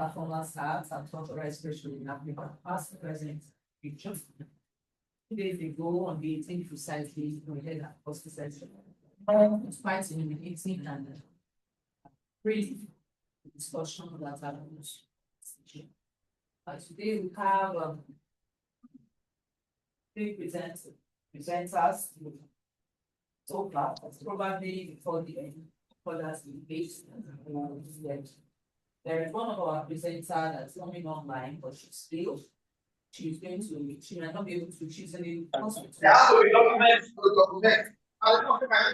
performance arts and cultural expression in Africa, past, present, future. 2 days ago, on the 18th precisely, we had a post session. It's quite illuminating and really discussion that happens. Today we have three presenters so far, probably before the end, for us debate. There is one of our presenters that's coming online, but she's going to, she might not be able to, she's in the hospital.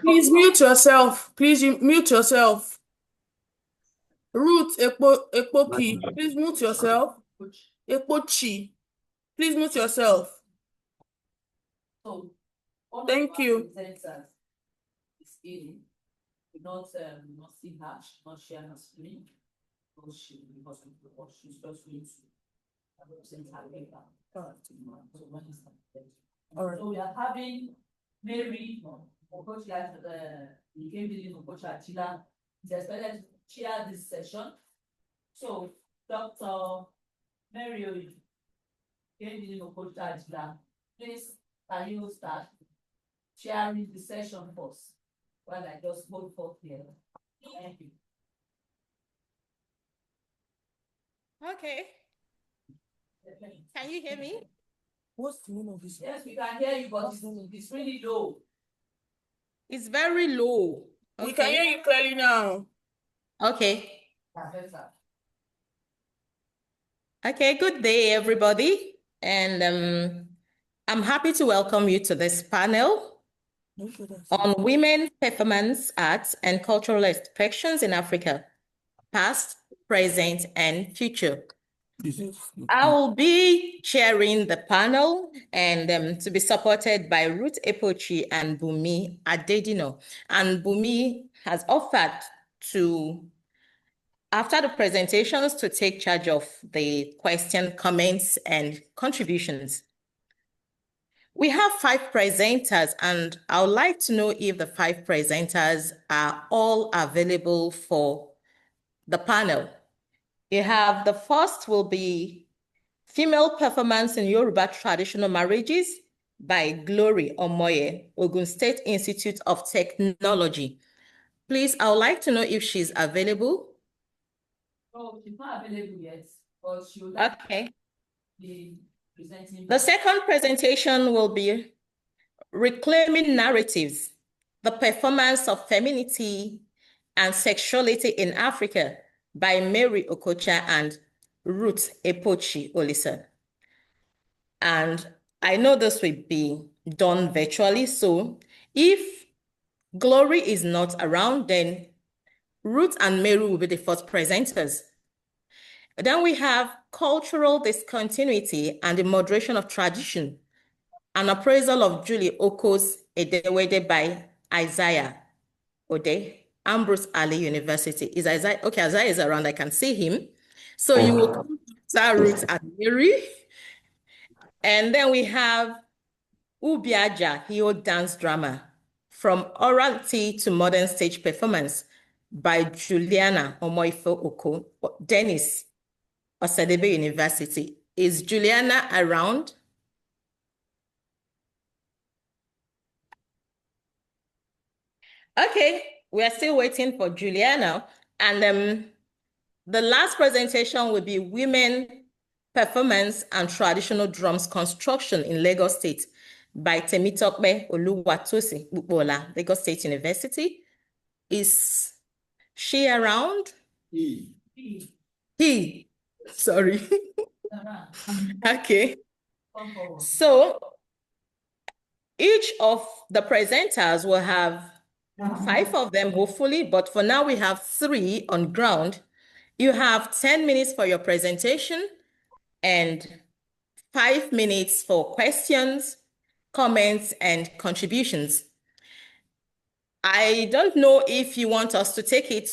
Please mute yourself. Please mute yourself. Ruth Ekpoki, please mute yourself. Ekpochi, please mute yourself. So, thank you. Is in, not see her, not share her screen, because she will be hospital, or she's just going to represent her later. So when is that? All right. So we are having Mary Okocha, the game dealing Okocha Chila, is expected to chair this session. So Dr. Mary game dealing Okocha Chila, please can you start sharing the session first? While I just hold forth here. Thank you. Okay. Can you hear me? What's the name of this? Yes, we can hear you, but it's really low. It's very low. Okay. We can hear you clearly now. Okay. Okay, good day, everybody. And I'm happy to welcome you to this panel on women, performance arts, and cultural expressions in Africa, past, present, and future. I will be chairing the panel and to be supported by Ruth Ekpochi and Bumi Adedino. And Bumi has offered to, after the presentations, to take charge of the question, comments, and contributions. We have 5 presenters, and I would like to know if the 5 presenters are all available for the panel. You have the first will be Female Performance in Yoruba Traditional Marriages by Glory Omoye, Ogun State Institute of Technology. Please, I would like to know if she's available. Oh, she's not available yet, but she would like okay. The second presentation will be Reclaiming Narratives, the Performance of Femininity and Sexuality in Africa by Mary Okocha and Ruth Ekpochi Olisa. And I know this will be done virtually, so if Glory is not around, then Ruth and Mary will be the first presenters. Then we have Cultural Discontinuity and the Moderation of Tradition, an appraisal of Julie Oko's Edewede by Isaiah Ode, Ambrose Ali University. Is Isaiah, okay, Isaiah is around, I can see him. So you will come to Ruth and Mary. And then we have Ubiaja Hio Dance Drama, From Orality to Modern Stage Performance by Juliana Omoifo Oko, Dennis, Osadebe University. Is Juliana around? Okay, we are still waiting for Juliana. And the last presentation will be Women, Performance and Traditional Drums Construction in Lagos State by Temitope Oluwatosi Bukola, Lagos State University. Is she around? He. Sorry. Okay. So each of the presenters will have 5 of them, hopefully, but for now we have 3 on ground. You have 10 minutes for your presentation and 5 minutes for questions, comments, and contributions. I don't know if you want us to take it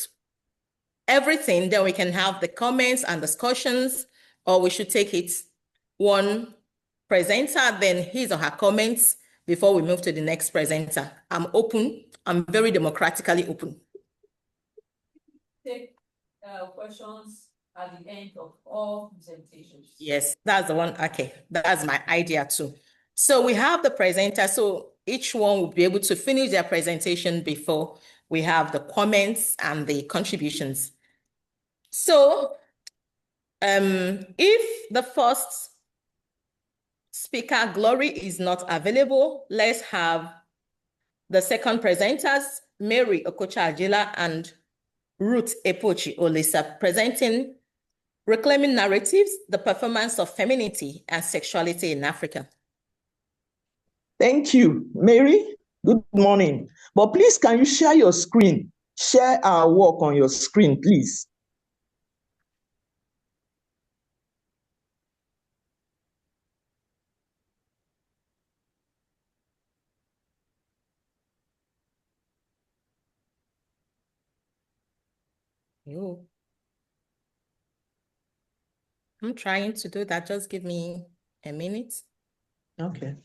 everything, then we can have the comments and discussions, or we should take it one presenter, then his or her comments before we move to the next presenter. I'm open. I'm very democratically open. Take questions at the end of all presentations. Yes, that's the one. Okay, that's my idea too. So we have the presenter, so each one will be able to finish their presentation before we have the comments and the contributions. So if the first speaker, Glory, is not available, let's have the second presenters, Mary Okocha-Ajila and Ruth Epochi Olisa, presenting Reclaiming Narratives, the Performance of Femininity and Sexuality in Africa. Thank you, Mary. Good morning. But please, can you share your screen? Share our work on your screen, please. Yo. I'm trying to do that. Just give me a minute. Okay.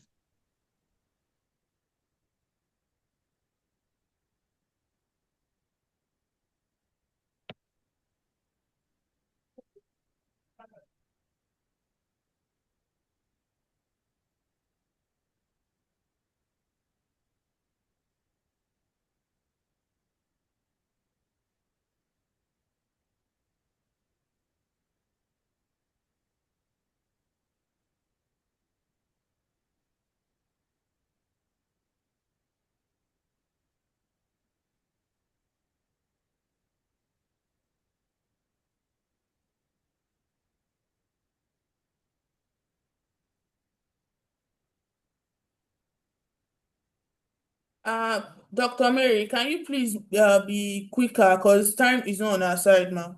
Dr. Mary, can you please be quicker because time is not on our side now.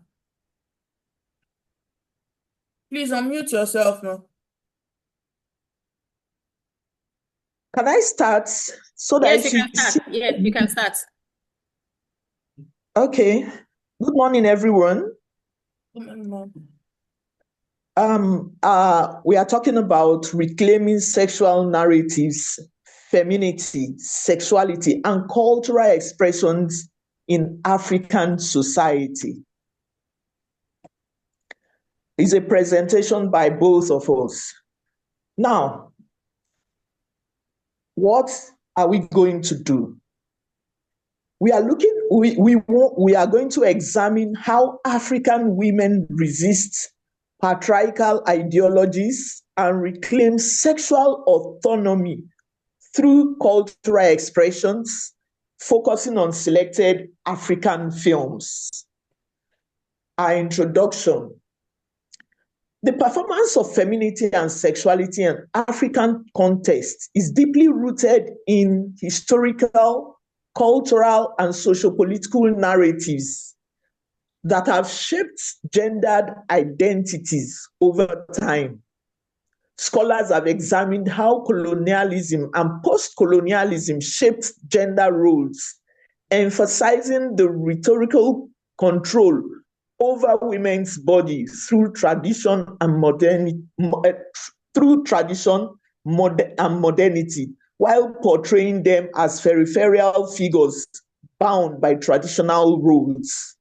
Please unmute yourself now. Can I start so that Yes, you can start. Yes, you can start. Okay. Good morning, everyone. We are talking about reclaiming sexual narratives, femininity, sexuality, and cultural expressions in African society. It's a presentation by both of us. Now, what are we going to do? We are going to examine how African women resist patriarchal ideologies and reclaim sexual autonomy through cultural expressions, focusing on selected African films. Our introduction. The performance of femininity and sexuality in African context is deeply rooted in historical, cultural, and socio-political narratives that have shaped gendered identities over time. Scholars have examined how colonialism and post-colonialism shaped gender roles, emphasizing the rhetorical control over women's bodies through tradition and modernity, while portraying them as peripheral figures bound by traditional roles.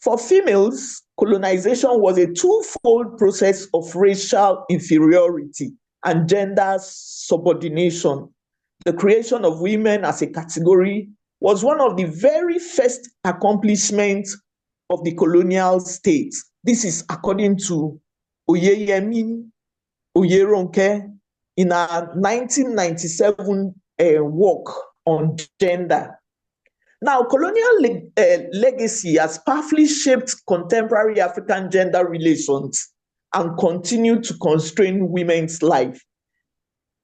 For females, colonization was a twofold process of racial inferiority and gender subordination. The creation of women as a category was one of the very first accomplishments of the colonial state. This is according to Oyeyemi Oyeronke in our 1997 work on gender. Now, colonial legacy has powerfully shaped contemporary African gender relations and continued to constrain women's life.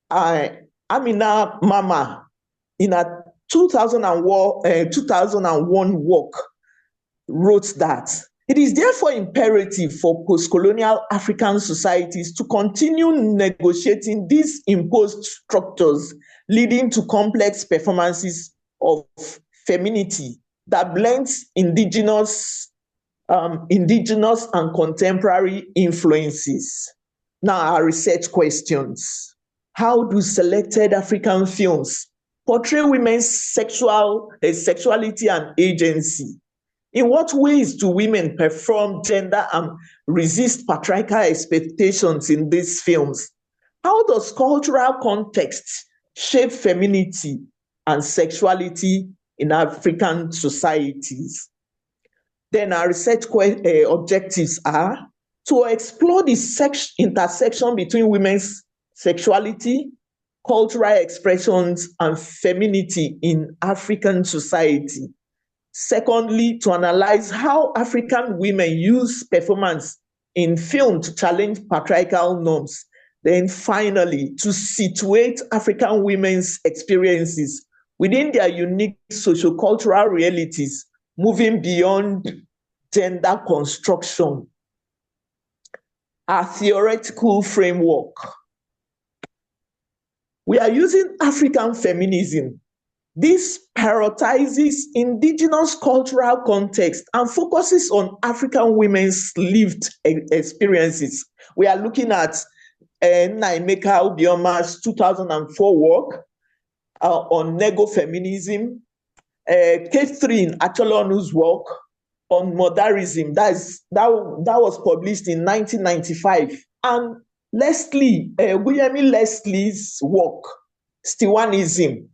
Amina Mama, in a 2001 work, wrote that it is therefore imperative for post-colonial African societies to continue negotiating these imposed structures, leading to complex performances of femininity that blends indigenous and contemporary influences. Now, our research questions. How do selected African films portray women's sexuality and agency? In what ways do women perform gender and resist patriarchal expectations in these films? How does cultural context shape femininity and sexuality in African societies? Then our research objectives are to explore the intersection between women's sexuality, cultural expressions, and femininity in African society. Secondly, to analyze how African women use performance in film to challenge patriarchal norms. Then finally, to situate African women's experiences within their unique sociocultural realities, moving beyond gender construction. Our theoretical framework. We are using African feminism. This prioritizes indigenous cultural context and focuses on African women's lived experiences. We are looking at Naimeka Obioma's 2004 work on nego-feminism, Catherine Acholonu's work on modernism, that was published in 1995, and William Leslie's work, Stiwanism,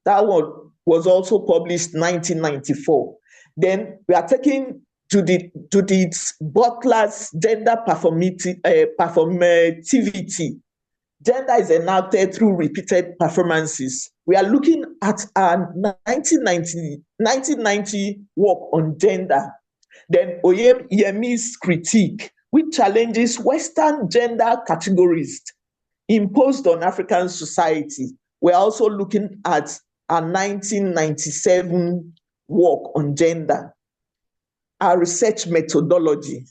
that one was also published 1994. Then we are taking Judith Butler's gender performativity. Gender is enacted through repeated performances. We are looking at a 1990 work on gender. Then Oyemi's critique, which challenges Western gender categories imposed on African society. We're also looking at a 1997 work on gender. Our research methodology.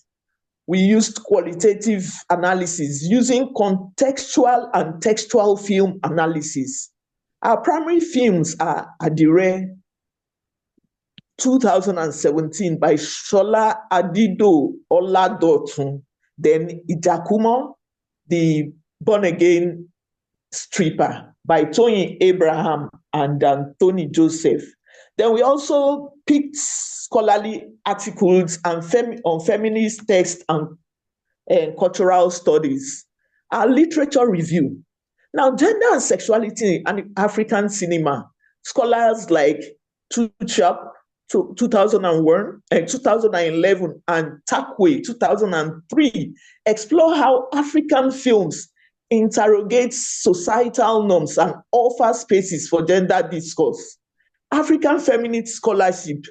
We used qualitative analysis using contextual and textual film analysis. Our primary films are Adire, 2017 by Shola Adido Oladotun, then Ijakumo, the Born Again Stripper by Tony Abraham and Tony Joseph. Then we also picked scholarly articles on feminist text and cultural studies. Our literature review. Now, gender and sexuality in African cinema, scholars like Tuchap, 2001, 2011, and Takwe, 2003, explore how African films interrogate societal norms and offer spaces for gender discourse. African feminist scholarship,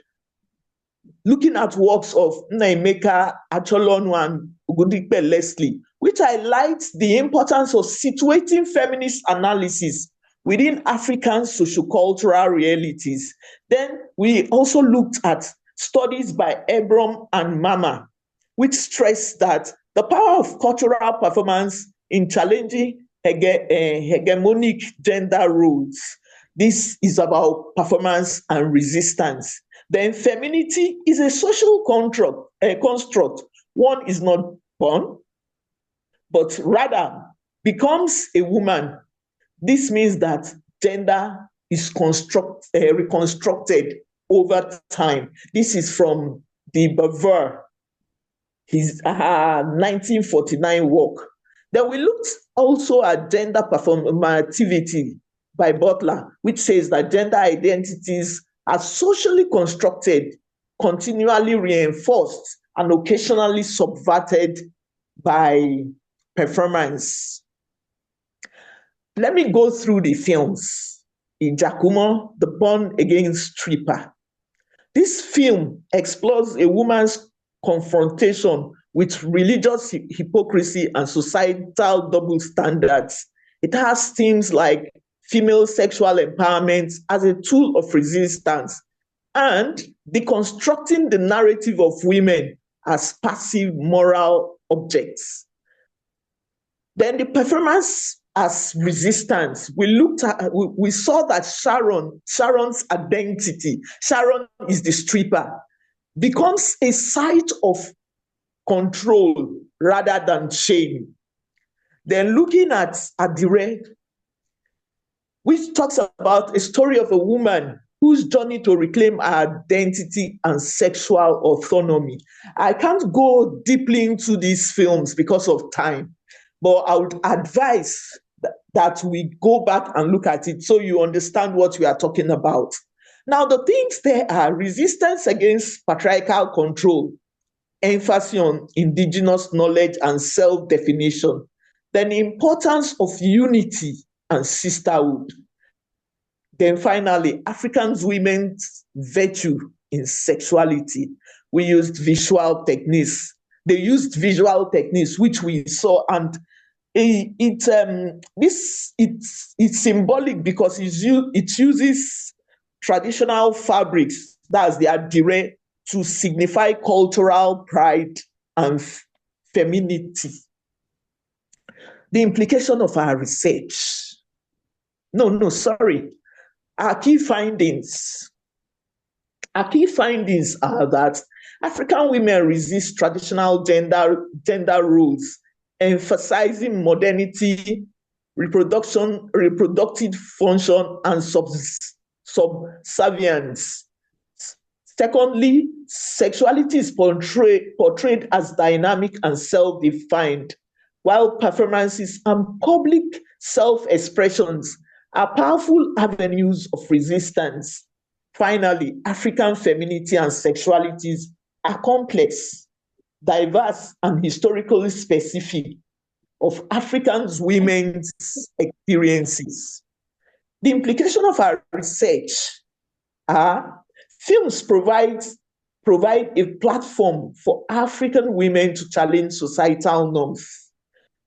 looking at works of Naimeka Acholonu and Ugudipe Leslie, which highlights the importance of situating feminist analysis within African sociocultural realities. Then we also looked at studies by Abram and Mama, which stress that the power of cultural performance in challenging hegemonic gender roles. This is about performance and resistance. Then femininity is a social construct. One is not born, but rather becomes a woman. This means that gender is reconstructed over time. This is from de Beauvoir, his 1949 work. Then we looked also at gender performativity by Butler, which says that gender identities are socially constructed, continually reinforced, and occasionally subverted by performance. Let me go through the films. Ijakumo, the Born Again Stripper. This film explores a woman's confrontation with religious hypocrisy and societal double standards. It has themes like female sexual empowerment as a tool of resistance and deconstructing the narrative of women as passive moral objects. Then the performance as resistance. We saw that Sharon's identity, Sharon is the stripper, becomes a site of control rather than shame. Then looking at Adire, which talks about a story of a woman whose journey to reclaim our identity and sexual autonomy. I can't go deeply into these films because of time, but I would advise that we go back and look at it so you understand what we are talking about. Now, the things there are resistance against patriarchal control, emphasis on indigenous knowledge and self-definition, then the importance of unity and sisterhood. Then finally, African women's virtue in sexuality. We used visual techniques. They used visual techniques, which we saw, and it's symbolic because it uses traditional fabrics, that's the adire, to signify cultural pride and femininity. The implication of our research. Our key findings. Our key findings are that African women resist traditional gender roles, emphasizing modernity, reproductive function, and subservience. Secondly, sexuality is portrayed as dynamic and self-defined, while performances and public self-expressions are powerful avenues of resistance. Finally, African femininity and sexualities are complex, diverse, and historically specific of African women's experiences. The implication of our research are films provide a platform for African women to challenge societal norms.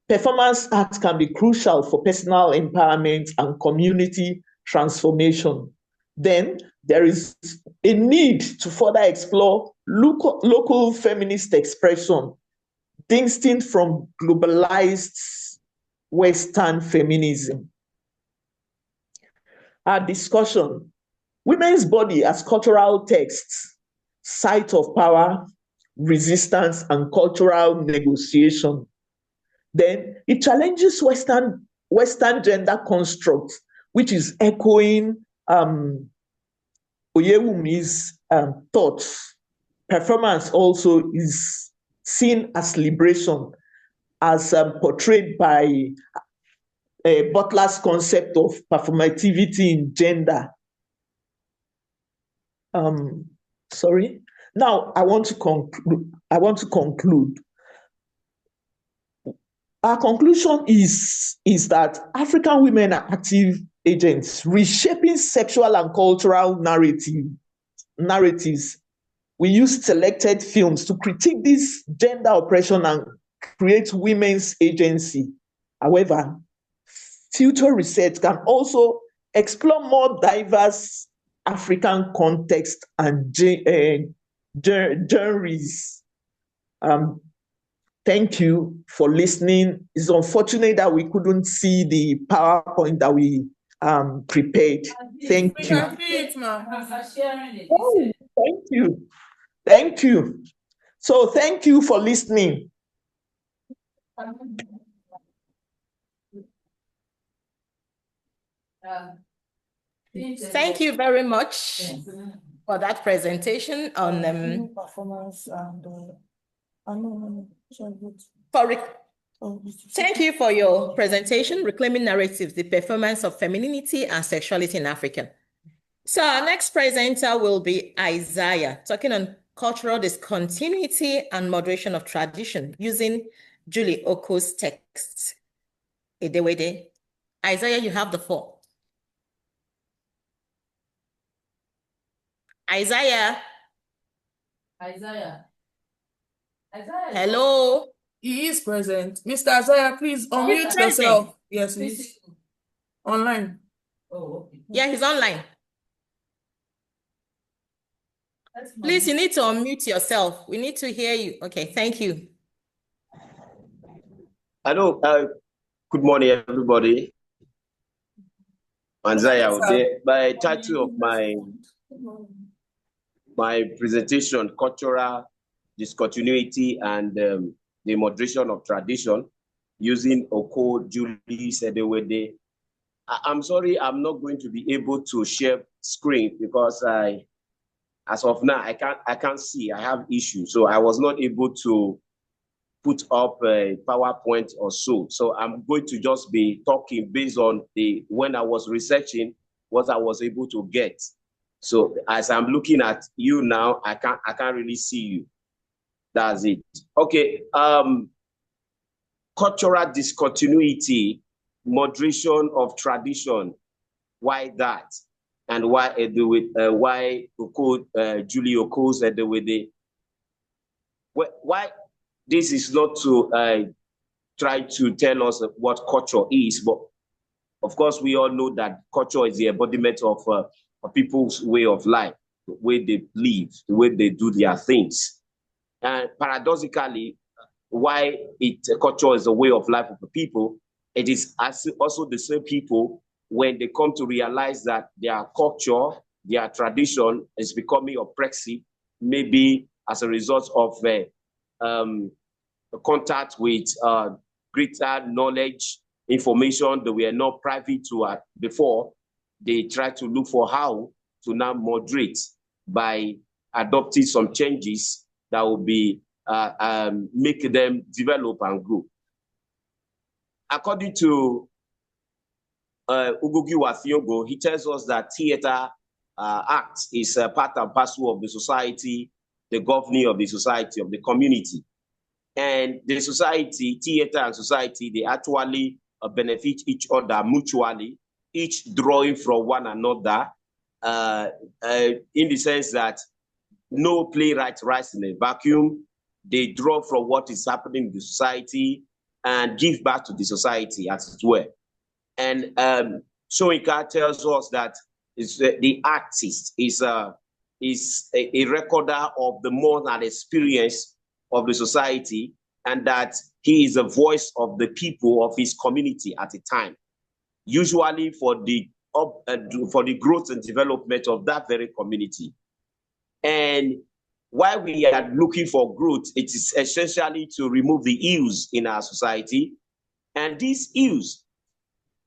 Performance arts can be crucial for personal empowerment and community transformation. Then there is a need to further explore local feminist expression, distinct from globalized Western feminism. Our discussion: women's body as cultural texts, site of power, resistance, and cultural negotiation. Then it challenges Western gender constructs, which is echoing Oyewumi's thoughts. Performance also is seen as liberation, as portrayed by Butler's concept of performativity in gender. Now I want to conclude. Our conclusion is that African women are active agents reshaping sexual and cultural narratives. We use selected films to critique this gender oppression and create women's agency. However, future research can also explore more diverse African context and genres. Thank you for listening. It's unfortunate that we couldn't see the PowerPoint that we prepared. Thank you. Oh, thank you. Thank you. So thank you for listening. Thank you very much for that presentation on performance and Thank you for your presentation, Reclaiming Narratives, the Performance of Femininity and Sexuality in Africa. So our next presenter will be Isaiah, talking on cultural discontinuity and moderation of tradition using Julie Oko's text. Idewede. Isaiah, you have the floor. Isaiah. Hello. He is present. Mr. Isaiah, please unmute yourself. Yes, he's online. Oh, okay. Yeah, he's online. Please, you need to unmute yourself. We need to hear you. Okay, thank you. Hello, good morning, everybody. Isaiah, by title of my presentation, Cultural Discontinuity and the Moderation of Tradition, using Oko Julie Idewede. I'm sorry, I'm not going to be able to share screen because as of now, I can't see. I have issues, so I was not able to put up a PowerPoint or so. So I'm going to just be talking based on when I was researching what I was able to get. So as I'm looking at you now, I can't really see you. That's it. Okay. Cultural discontinuity, moderation of tradition. Why that? And why Julie Oko's why this is not to try to tell us what culture is, but of course we all know that culture is the embodiment of people's way of life, the way they live, the way they do their things. And paradoxically, why culture is a way of life of the people, it is also the same people when they come to realize that their culture, their tradition is becoming oppressive, maybe as a result of contact with greater knowledge, information that were not private to before, they try to look for how to now moderate by adopting some changes that will be make them develop and grow. According to Ugogi Wathiongo, he tells us that theater act is a part and parcel of the society, the governing of the society, of the community. And the society, theater and society, they actually benefit each other mutually, each drawing from one another, in the sense that no playwright writes in a vacuum. They draw from what is happening in the society and give back to the society as it were. And Soinka tells us that the artist is a recorder of the moral experience of the society, and that he is a voice of the people of his community at a time, usually for the growth and development of that very community. And while we are looking for growth, it is essentially to remove the ills in our society. And these ills,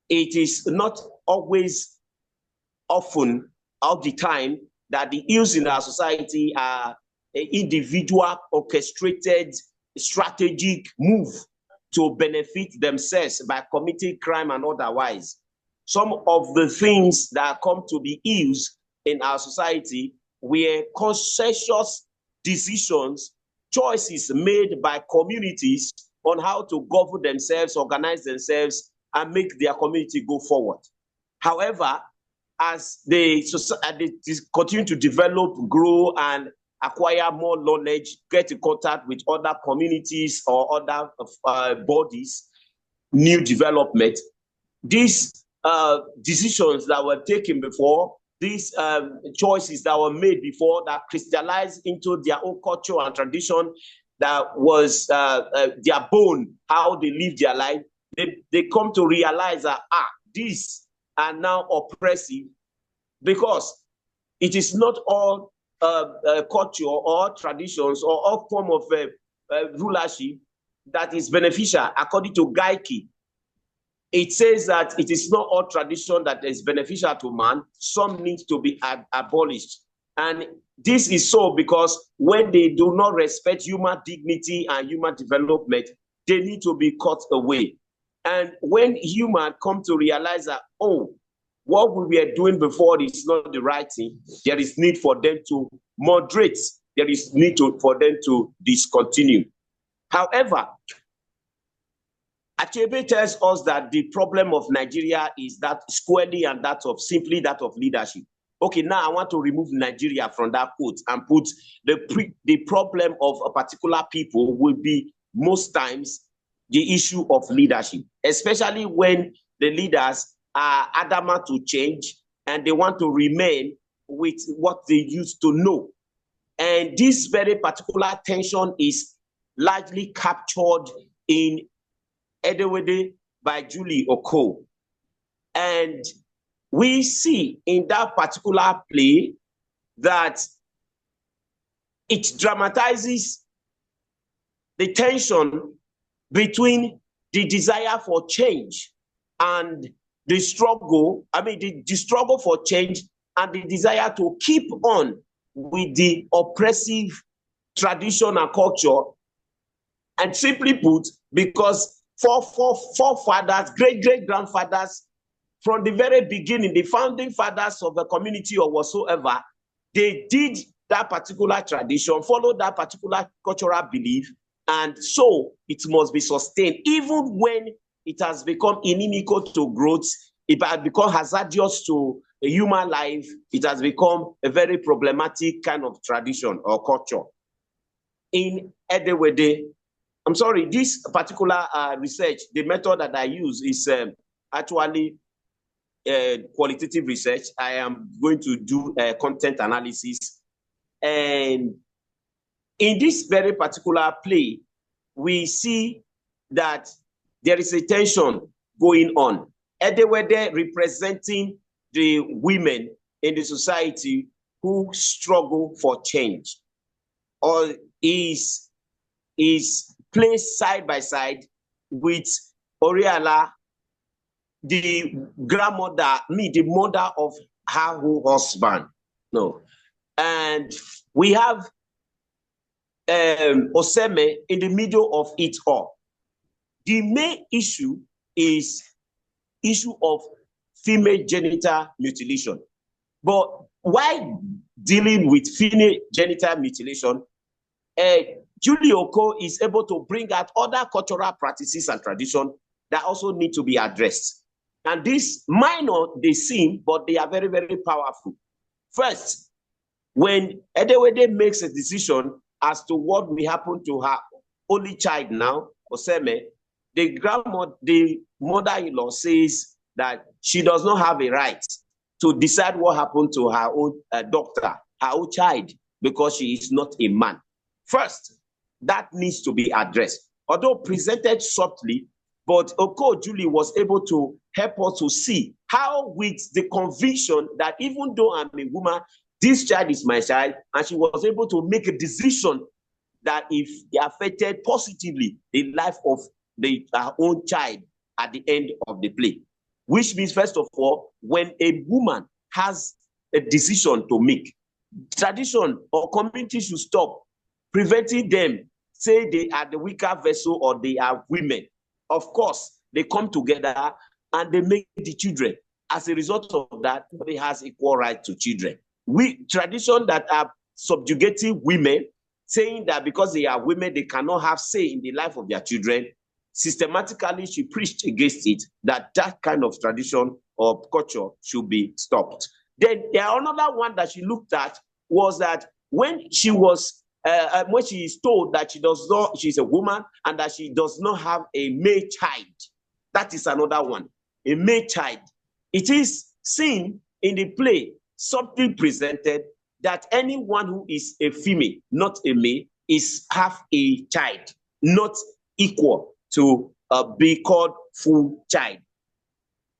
it is not always often all the time that the ills in our society are an individual orchestrated strategic move to benefit themselves by committing crime and otherwise. Some of the things that come to be ills in our society were conscientious decisions, choices made by communities on how to govern themselves, organize themselves, and make their community go forward. However, as they continue to develop, grow, and acquire more knowledge, get in contact with other communities or other bodies, new development, these decisions that were taken before, these choices that were made before that crystallized into their own culture and tradition, that was their bone, how they live their life, they come to realize that, these are now oppressive, because it is not all culture or traditions or all form of rulership that is beneficial. According to Geikie, it says that it is not all tradition that is beneficial to man. Some need to be abolished. And this is so because when they do not respect human dignity and human development, they need to be cut away. And when humans come to realize that, what we were doing before is not the right thing, there is need for them to moderate. There is need for them to discontinue. However, Achebe tells us that the problem of Nigeria is that squarely and simply that of leadership. Okay, now I want to remove Nigeria from that quote and put the problem of a particular people will be most times the issue of leadership, especially when the leaders are adamant to change and they want to remain with what they used to know. And this very particular tension is largely captured in Edewede by Julie Oko. And we see in that particular play that it dramatizes the tension between the desire for change and the struggle, the struggle for change and the desire to keep on with the oppressive tradition and culture. And simply put, because forefathers, great-great-grandfathers, from the very beginning, the founding fathers of the community or whatsoever, they did that particular tradition, followed that particular cultural belief, and so it must be sustained. Even when it has become inimical to growth, it has become hazardous to a human life, it has become a very problematic kind of tradition or culture. In Edewede, I'm sorry, this particular research, the method that I use is actually qualitative research. I am going to do content analysis. And in this very particular play, we see that there is a tension going on. Edewede representing the women in the society who struggle for change, or is placed side by side with Oriala, the grandmother, the mother of her husband. No. And we have Oseme in the middle of it all. The main issue is issue of female genital mutilation. But while dealing with female genital mutilation, Julie Oko is able to bring out other cultural practices and traditions that also need to be addressed. And these minor, they seem, but they are very, very powerful. First, when Edewede makes a decision as to what will happen to her only child now, Oseme, the mother-in-law says that she does not have a right to decide what happened to her own daughter, her own child, because she is not a man. First, that needs to be addressed. Although presented softly, but Oko Julie was able to help us to see how, with the conviction that even though I'm a woman, this child is my child, and she was able to make a decision that if it affected positively the life of her own child at the end of the play. Which means, first of all, when a woman has a decision to make, tradition or community should stop preventing them, say they are the weaker vessel or they are women. Of course, they come together and they make the children. As a result of that, everybody has equal right to children. Tradition that are subjugating women, saying that because they are women, they cannot have say in the life of their children. Systematically, she preached against it, that kind of tradition or culture should be stopped. Then there are another one that she looked at was that when she was, when she is told that she's a woman and that she does not have a male child, that is another one, a male child. It is seen in the play, subtly presented, that anyone who is a female, not a male, is half a child, not equal to be called full child.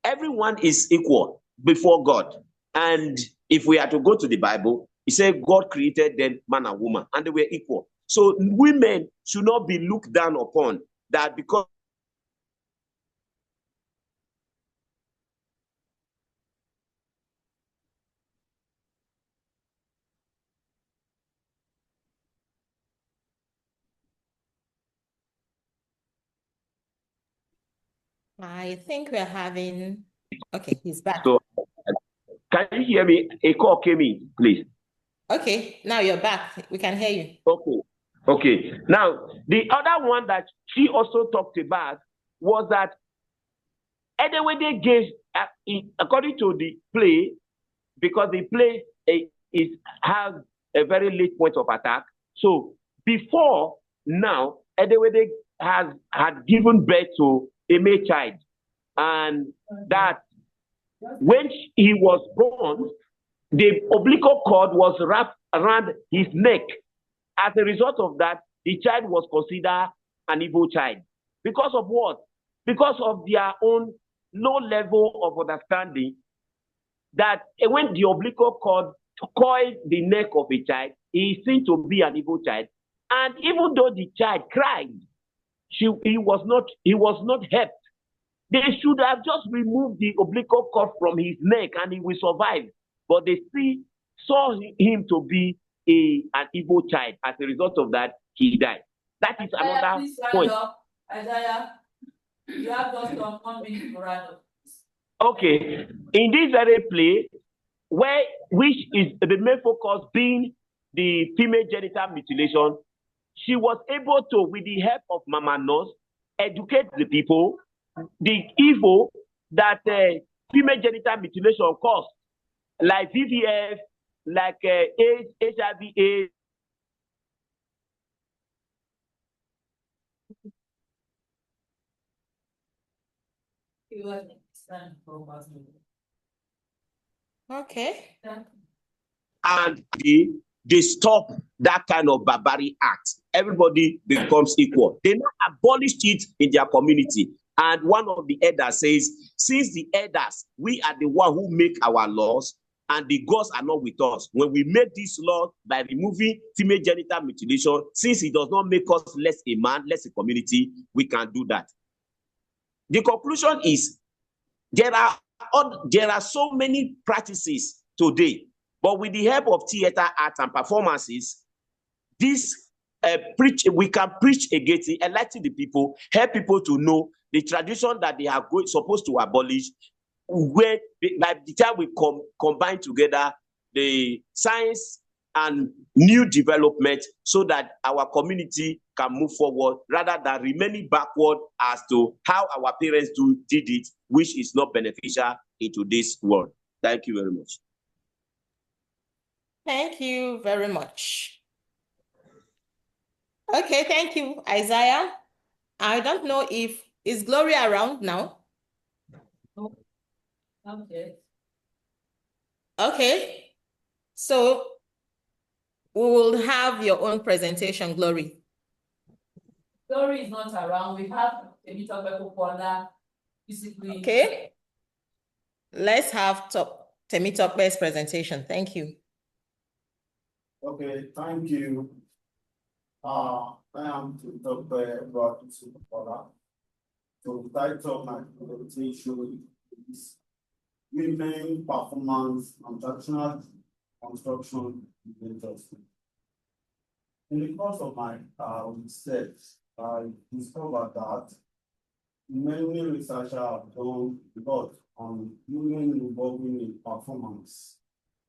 Everyone is equal before God. And if we are to go to the Bible, it says God created them man and woman, and they were equal. So women should not be looked down upon, that because I think we're having, okay, he's back. So, can you hear me? A call came in, please. Okay, now you're back. We can hear you. Okay. Now, the other one that she also talked about was that Edewede gave, according to the play, because the play has a very late point of attack. So before now, Edewede had given birth to a male child, and that when he was born, the umbilical cord was wrapped around his neck. As a result of that, the child was considered an evil child. Because of what? Because of their own low level of understanding, that when the umbilical cord coiled the neck of a child, he is seen to be an evil child. And even though the child cried, he was not helped. They should have just removed the umbilical cord from his neck and he will survive. but they still saw him to be an evil child. As a result of that, he died. That is another point. Isaiah, you have just 1 minute to round up. Okay, in this very play, which is the main focus being the female genital mutilation, she was able to, with the help of Mama Nurse, educate the people the evil that female genital mutilation caused, like VVF, like AIDS, HIV/AIDS. Okay. And they stop that kind of barbaric act. Everybody becomes equal. They now abolished it in their community. And one of the elders says, since the elders, we are the one who make our laws, and the gods are not with us. When we make this law by removing female genital mutilation, since it does not make us less a man, less a community, we can do that. The conclusion is there are so many practices today, but with the help of theater, art, and performances, we can preach against it, enlighten the people, help people to know the tradition that they are supposed to abolish. By the time we combine together the science and new development, so that our community can move forward rather than remaining backward as to how our parents did it, which is not beneficial in today's world. Thank you very much. Thank you very much. Okay, thank you, Isaiah. I don't know if is Gloria around now? Okay. Okay. So we will have your own presentation, Glory. Glory is not around. We have Temitope Popola physically. Okay. Let's have Temitope's presentation. Thank you. Okay, thank you. I am Temitope Popola. So the title of my presentation is Women Performance and Traditional Construction in Industry. In the course of my research, I discovered that many researchers have done a lot on women involving in performance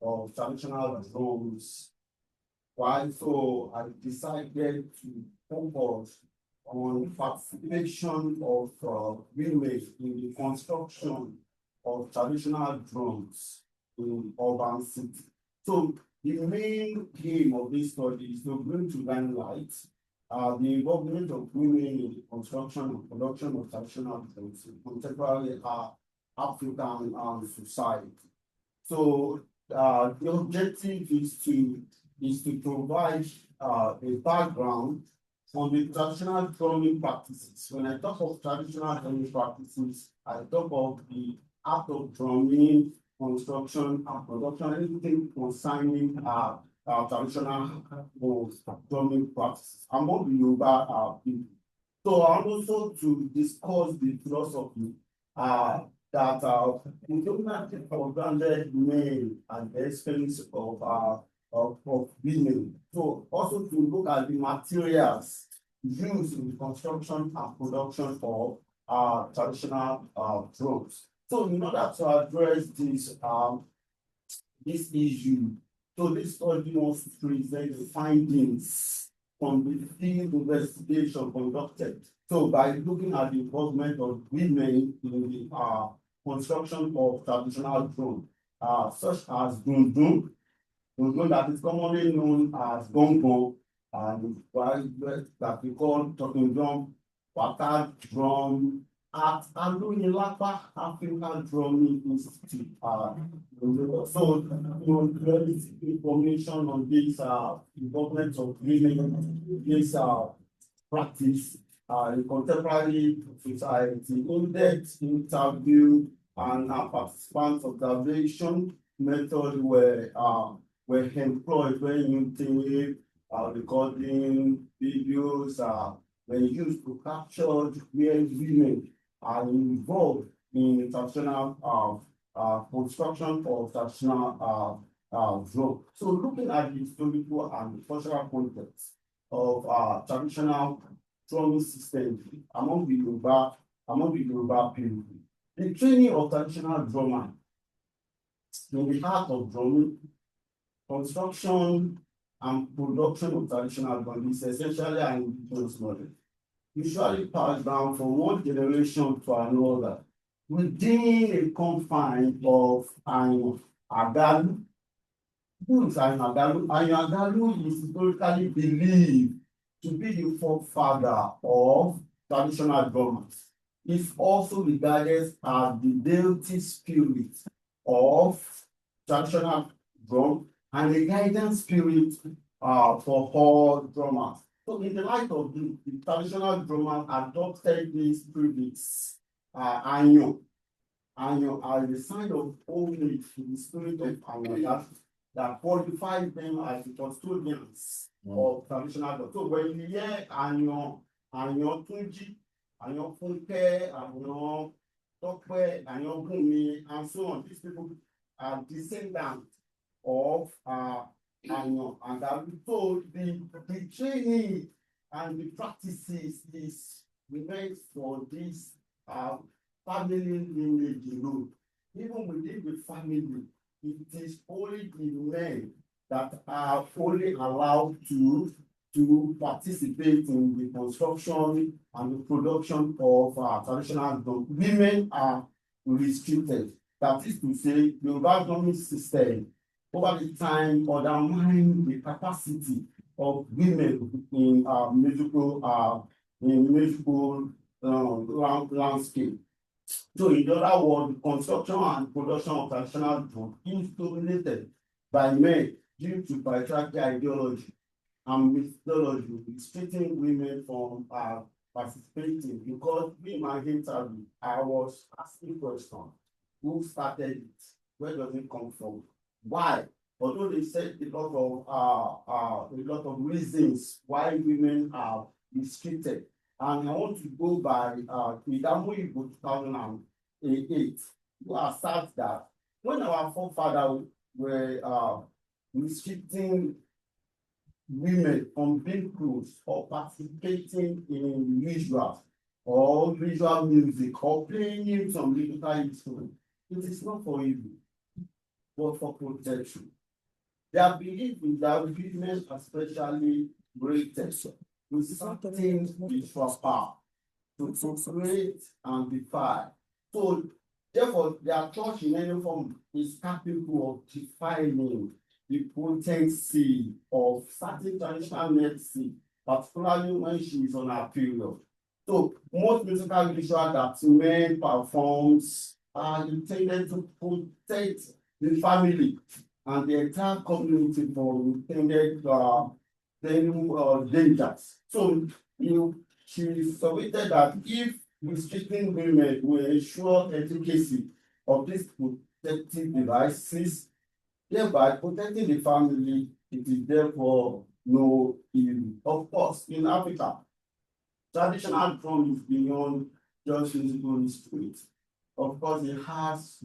of traditional drums. Why? So I decided to focus on participation of women in the construction of traditional drums in urban cities. So the main aim of this study is to bring to limelight the involvement of women in the construction and production of traditional drums in contemporary African society. So the objective is to provide a background on the traditional drumming practices. When I talk of traditional drumming practices, I talk of the art of drumming, construction, and production, anything concerning traditional drumming practices among the Yoruba people. So I'm also to discuss the philosophy that we don't have to for granted men at the expense of women. So also to look at the materials used in the construction and production of traditional drums. So in order to address this issue, so this study wants to present the findings from the field investigation conducted. So by looking at the involvement of women in the construction of traditional drums, such as dundun that is commonly known as gongo, and that we call talking drum, waka drum, at Alunilapa African Drumming Institute. So, there is information on this involvement of women, this practice in contemporary society, in-depth interview and participant observation method were employed when using recording videos were used to capture where women are involved in traditional construction of traditional drum. So looking at the historical and cultural context of traditional drumming system among the Yoruba people, the training of traditional drummer in the art of drumming, construction and production of traditional drum is essentially an indigenous knowledge, usually passed down from one generation to another within a confine of an agalu. Who is an agalu? An agalu is historically believed to be the forefather of traditional drummers. It's also regarded as the deity spirit of traditional drum and the guidance spirit for all drummers. So in the light of the traditional drummers adopted these spirits, Anyo as a sign of homage to the spirit of Anyo that qualifies them as the custodians of traditional drum. So when we hear Anyo Tunji, Anyo Funke, Anyo Tokwe, Anyo Bumi, and so on, these people are descendants of Anyo, and that we told the training and the practices is meant for this family lineage alone. Even within the family, it is only the men that are fully allowed to participate in the construction and the production of traditional drum. Women are restricted. That is to say, the Yoruba drumming system over the time undermine the capacity of women in musical landscape. So in other words, construction and production of traditional drum is dominated by men due to patriarchal ideology and methodology, restricting women from participating. Because in my interview, I was asking questions: who started it? Where does it come from? Why? Although they said a lot of reasons why women are restricted, and I want to go by Idamu 2008, who asserts that when our forefathers were restricting women from being close or participating in visual music or playing some musical instrument, it is not for evil, but for protection. Their belief is that women are especially rated with certain spiritual power to create and defy. So therefore, their church in any form is capable of defining the potency of certain traditional medicine, particularly when she is on her period. So most musical rituals that men performs are intended to protect the family and the entire community from intended dangers. So she submitted that if restricting women will ensure efficacy of these protective devices, thereby protecting the family, it is therefore no evil. Of course, in Africa, traditional drum is beyond just musical instrument. Of course, it has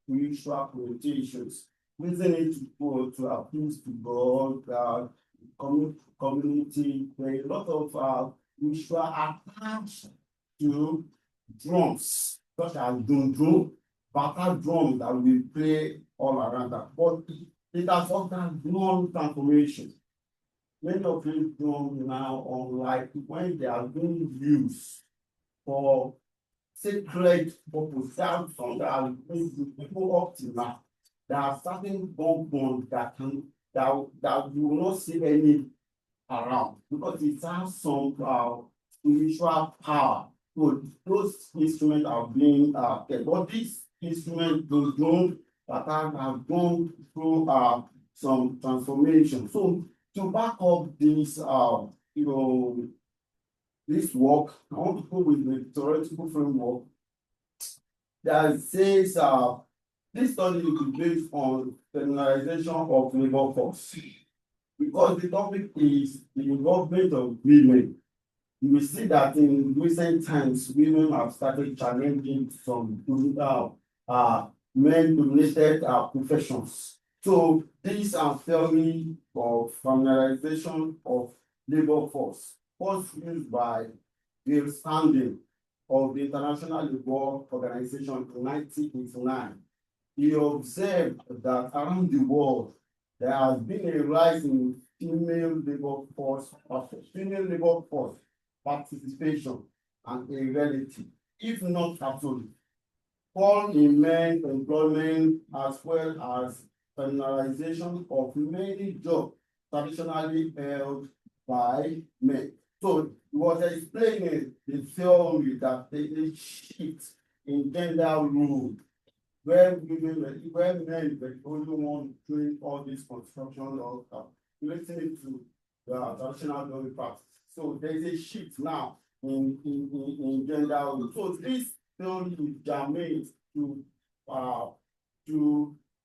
spiritual connotations, using it to appeal to God, community. There are a lot of ritual attached to drums, such as dundrum, battle drum that we play all around that. But it has undergone transformation. Many of these drums now, unlike when they are being used for sacred purpose, sound that are people up to now, there are certain bonbons that you will not see any around because it has some spiritual power. So those instruments are being kept. But these instruments, those drones that have gone through some transformation. So to back up this this work, I want to go with the theoretical framework that says this study will be based on feminization of labor force. Because the topic is the involvement of women. You will see that in recent times, women have started challenging some men-dominated professions. So this theory of familiarization of labor force was used by the standing of the International Labour Organization in 1989. He observed that around the world there has been a rise in female labor force participation and a relative, if not absolute, fall in men employment as well as penalization of many jobs traditionally held by men. So he was explaining the theory that the shift in gender rule where men were the only one doing all this construction of relating to the traditional glory practice. So there is a shift now in gender role. So this theory is germane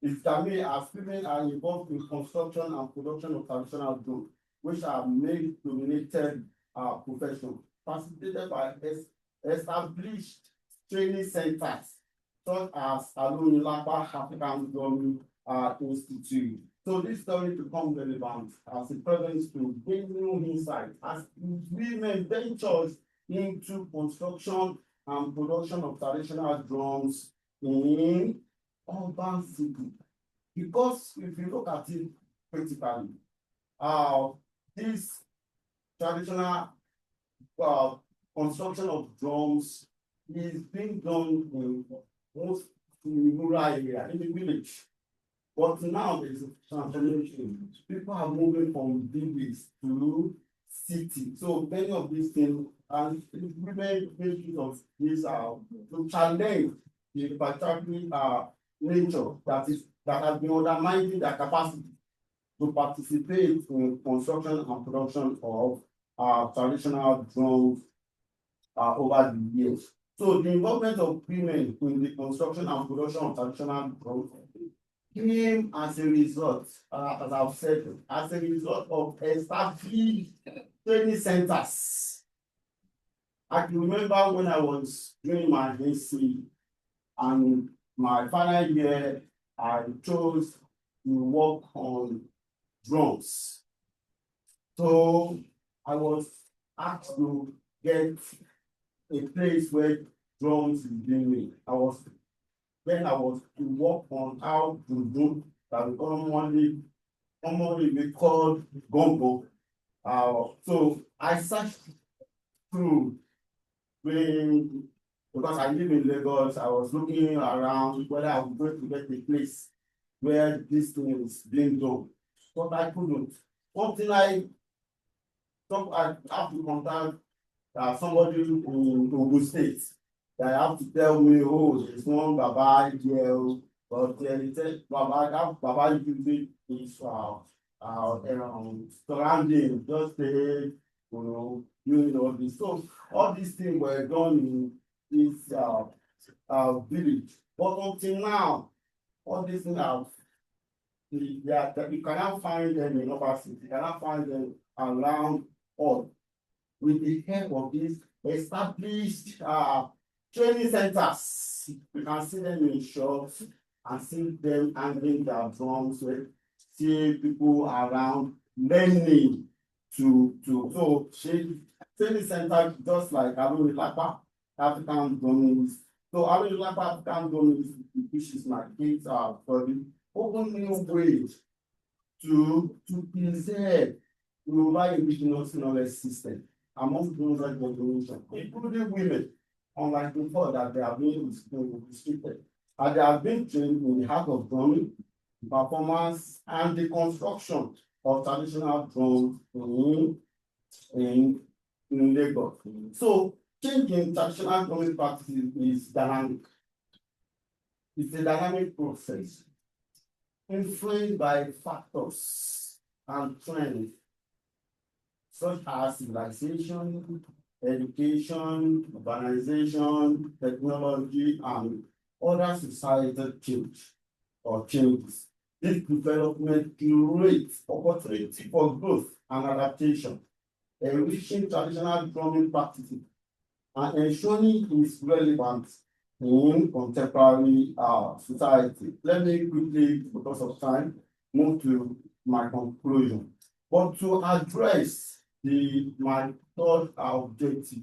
is germane as women are involved in construction and production of traditional goods, which are male-dominated professions, facilitated by established training centers such as Alunilapa African Drumming Institute. So this story becomes relevant as it presents to gain new insight as women ventures into construction and production of traditional drums in urban cities. Because if you look at it critically, this traditional construction of drums is being done in most rural area, in the village. But now there is a transformation. People are moving from villages to city. So many of these things, and women make use of this to challenge the patriarchal nature that has been undermining their capacity to participate in construction and production of traditional drums over the years. So the involvement of women in the construction and production of traditional drums came as a result, as I've said, as a result of established training centers. I can remember when I was doing my AC and my final year, I chose to work on drums. So I was asked to get a place where drums is being made. I was to work on how to do that we commonly we call gombo. So I searched through because I live in Lagos, I was looking around whether I was going to get a place where this thing is being done. But I couldn't. I have to contact somebody in Ogun State. They have to tell me, oh, there's one Baba here, but they said Baba usually is surrounding, just say, doing all this. So all these things were done in this village. But until now, all these things you cannot find them in other cities, you cannot find them around all. With the help of these established training centers, you can see them in shops and see them handling their drums, see people around learning so training center just like Alunilapa African Drumming. So Alunilapa African Drumming, which is my kids study, open new ways to preserve rural indigenous knowledge system among those that population, including women, unlike before that they are being restricted. And they have been trained in the art of drumming, performance, and the construction of traditional drums in Lagos. So change in traditional drumming practices is dynamic. It's a dynamic process influenced by factors and trends such as civilization, education, urbanization, technology, and other societal changes. This development creates opportunity for growth and adaptation, enriching traditional drumming practices and ensuring its relevance in contemporary society. Let me quickly, because of time, move to my conclusion. But to address my third objective,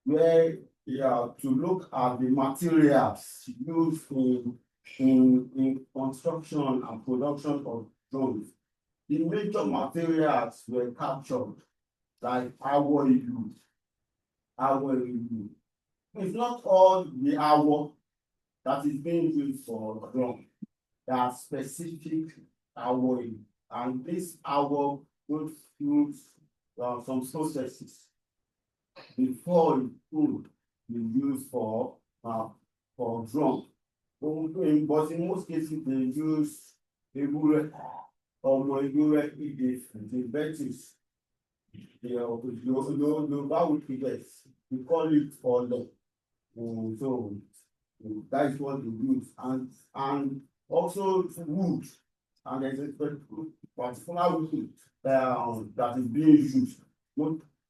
where to look at the materials used in construction and production of drones. The major materials were captured, like our ilu. It's not all the awọ that is being used for drone. There are specific awọ, and this awọ goes through some processes before it could be used for drone. But in most cases, they use ewúrẹ́, ọmọ ewúrẹ́, the bettis. We call it ọ̀lẹ̀. So that is what they use, and also wood, and there's a particular wood that is being used,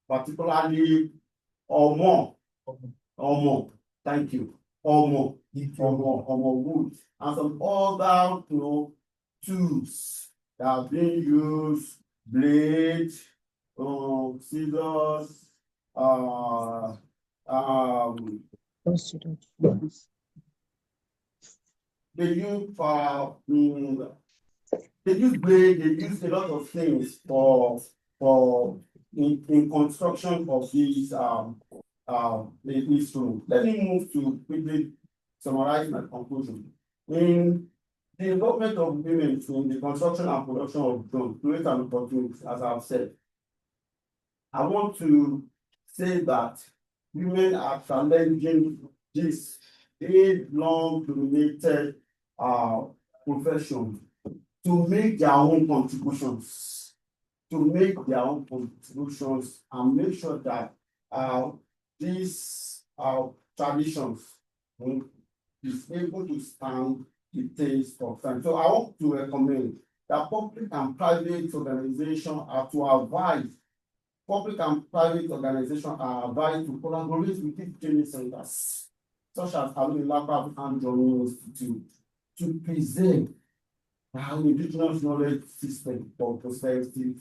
particularly omo. Thank you, omo wood, and some other tools that are being used, blades, scissors, they use blade, they use a lot of things for in construction of these instruments. Let me move to quickly summarize my conclusion. In the involvement of women in the construction and production of drones create an opportunity, as I've said. I want to say that women are challenging this age-long dominated profession to make their own contributions, and make sure that these traditions is able to stand the test of time. So I want to recommend that public and private organizations are to advise. Public and private organizations are advised to collaborate with these training centers, such as Lapa and Journal Institute, to preserve our indigenous knowledge system for prosperity.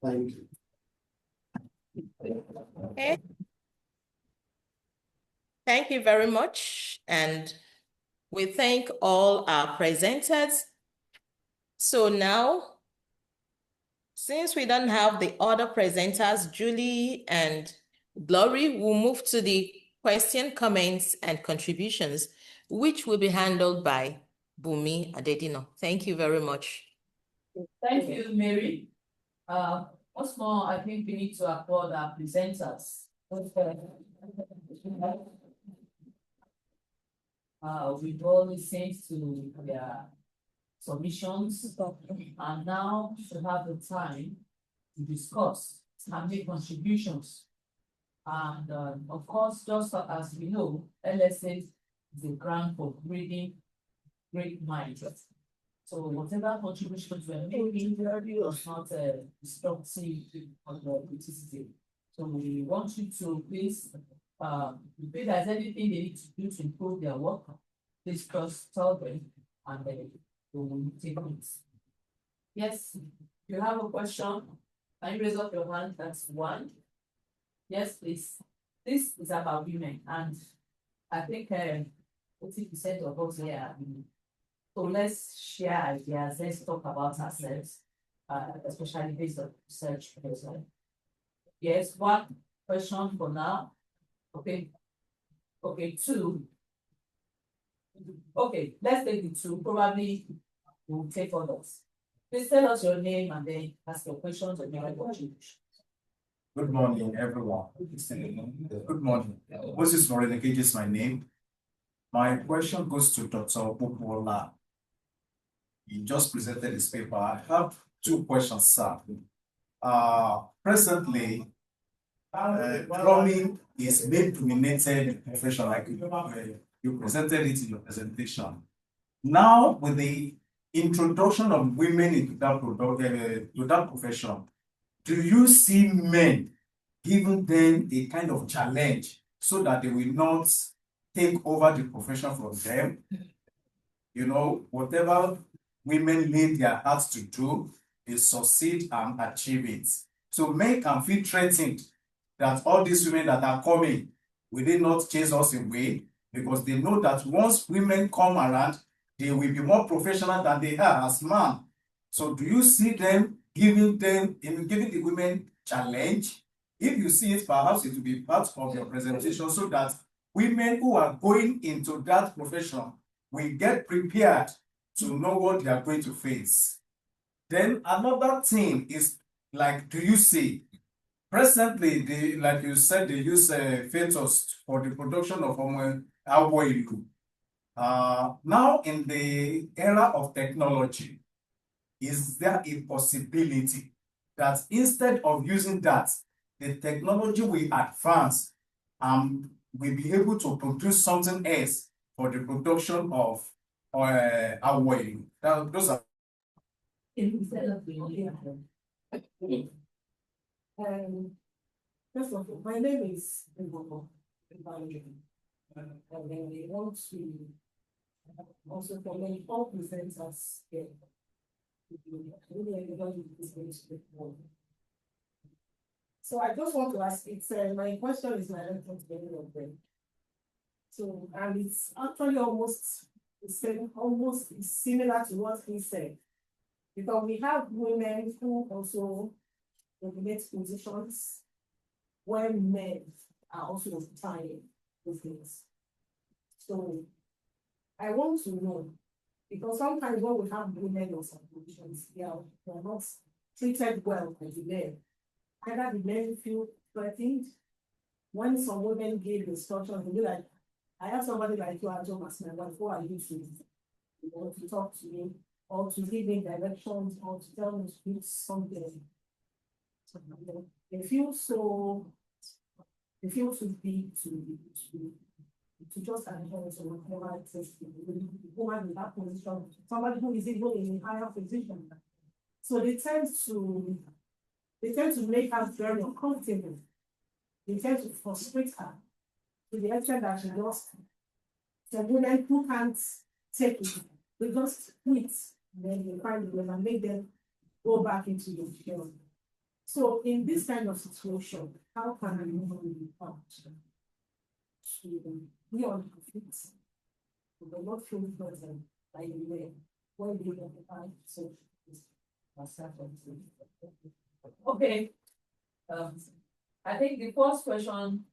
Thank you. Okay. Thank you very much. And we thank all our presenters. So now, since we don't have the other presenters, Julie and Glory, we'll move to the question, comments, and contributions, which will be handled by Bumi Adedino. Thank you very much. Thank you, Mary. Once more, I think we need to applaud our presenters. We've all listened to their submissions, and now to have the time to discuss and make contributions. And of course, just as we know, LSA is a grant for breeding great minds. So whatever contributions we're making is not destructive of the criticism. So we want you to please, if there's anything they need to do to improve their work, please just tell them, and then we will take it. Yes, if you have a question, can you raise up your hand? That's one. Yes, please. This is about women, and I think 80% of us here are women. So let's share ideas. Let's talk about ourselves, especially based on research. Yes, one question for now. Okay. Okay, two. Okay, let's take the two. Probably we'll take others. Please tell us your name and then ask your questions and make contributions. Good morning, everyone. Good morning. Moses Moreneke is my name. My question goes to Dr. Opokuola. He just presented his paper. I have two questions, sir. Presently, plumbing is male-dominated profession, like you presented it in your presentation. Now, with the introduction of women into that profession, do you see men giving them a kind of challenge so that they will not take over the profession from them. You know, whatever women lay their hearts to do, they succeed and achieve it. So men can feel threatened that all these women that are coming, will they not chase us away? Because they know that once women come around, they will be more professional than they are as men. So do you see them giving the women challenge? If you see it, perhaps it will be part of your presentation so that women who are going into that profession will get prepared to know what they are going to face. Then another thing is, like, do you see, presently, they, like you said, they use fetus for the production of oil. Now in the era of technology, is there a possibility that instead of using that, the technology will advance and we'll be able to produce something else for the production of oil? Those are First of all, my name is Ngogo Ibanjo. And then we want to also commend all presenters here. Really, everybody is very straightforward. So I just want to ask, it's my question is directed to any of them. So, and it's actually almost the same, almost similar to what he said. Because we have women who also dominate positions when men are also occupying those things. So I want to know, because sometimes when we have women in some positions, they are not treated well by the men. Either the men feel threatened. When some women give instructions, they'll be like, I have somebody like you at home as my wife, who are you to talk to me, or to give me directions, or to tell me to do something. So they feel too big to just adhere to whatever it says. The woman in that position, somebody who is even in a higher position. So they tend to make her very uncomfortable. They tend to frustrate her to the extent that she just, the women who can't take it, they just quit. Then they find them and make them go back into the field. So in this kind of situation, how can we move on to be on the feet? We will not feel present by the way when we identify social Okay. I think the first question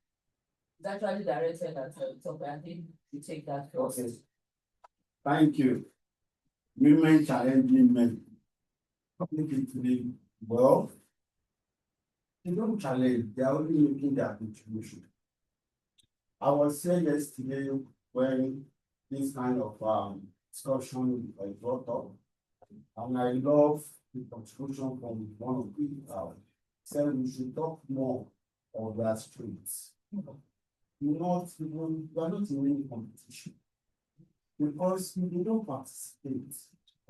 is actually directed at so I think you take that first. Okay. Thank you. Women challenging men. Well, they don't challenge, they are only making their contribution. I was saying yesterday when this kind of discussion was brought up, and I love the contribution from one of the said we should talk more of their streets. You are not in any competition. Because if you don't participate,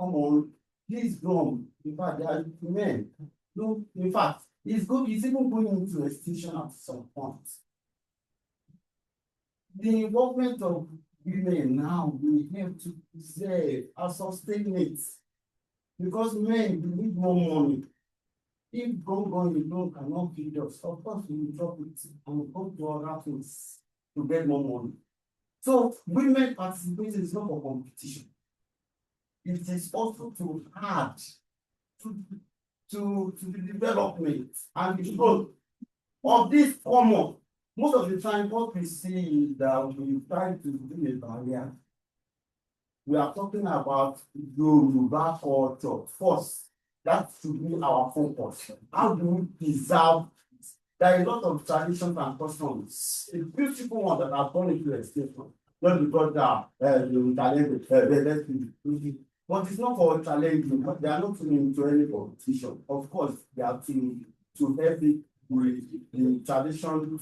come on, please go. In fact, there are men. No, in fact, it's even going into extinction at some point. The involvement of women now will help to preserve and sustain it. Because men need more money. If you cannot feed us, of course we will drop it and go to other things to get more money. So women participation is not for competition. It is also to add to the development and the growth of this common. Most of the time, what we see is that we try to do a barrier. We are talking about Yoruba culture first. That should be our focus. How do we preserve? There are a lot of traditions and customs. A beautiful one that have gone into extinction. Not because you challenge but it's not for challenging, but they are not into any competition. Of course, they are to help it with the tradition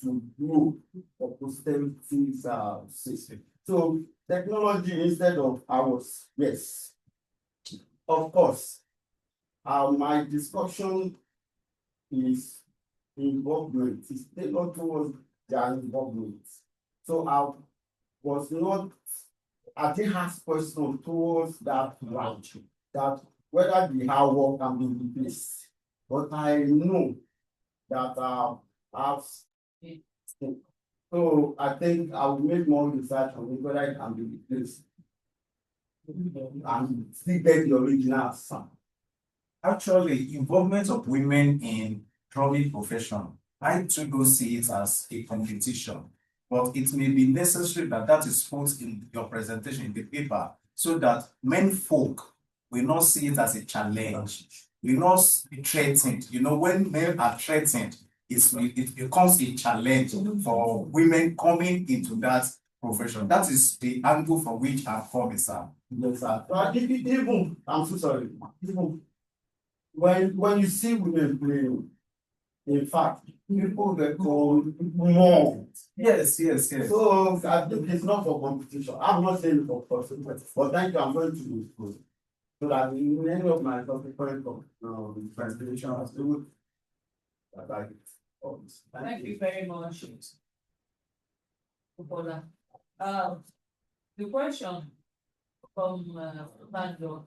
to grow for posterity's system. So technology instead of ours, yes. Of course, my discussion is involvement. It's tailored towards their involvement. So was not, I think has question towards that branch, that whether the hard work can be replaced. But I know that I've so I think I will make more research on it, whether it can be replaced. And still get the original sound. Actually, involvement of women in drumming profession, I too don't see it as a competition, but it may be necessary that that is put in your presentation in the paper so that men folk will not see it as a challenge, will not be threatened. You know, when men are threatened, it becomes a challenge for women coming into that profession. That is the angle from which I'm coming, sir. Yes, sir. But even, I'm so sorry, even when you see women playing, in fact, people get called more. Yes. So I think it's not for competition. I'm not saying for person, but thank you. I'm going to disclose so that in many of my subsequent presentations, they would like it. Thank you very much. Bukola. The question from Banjo.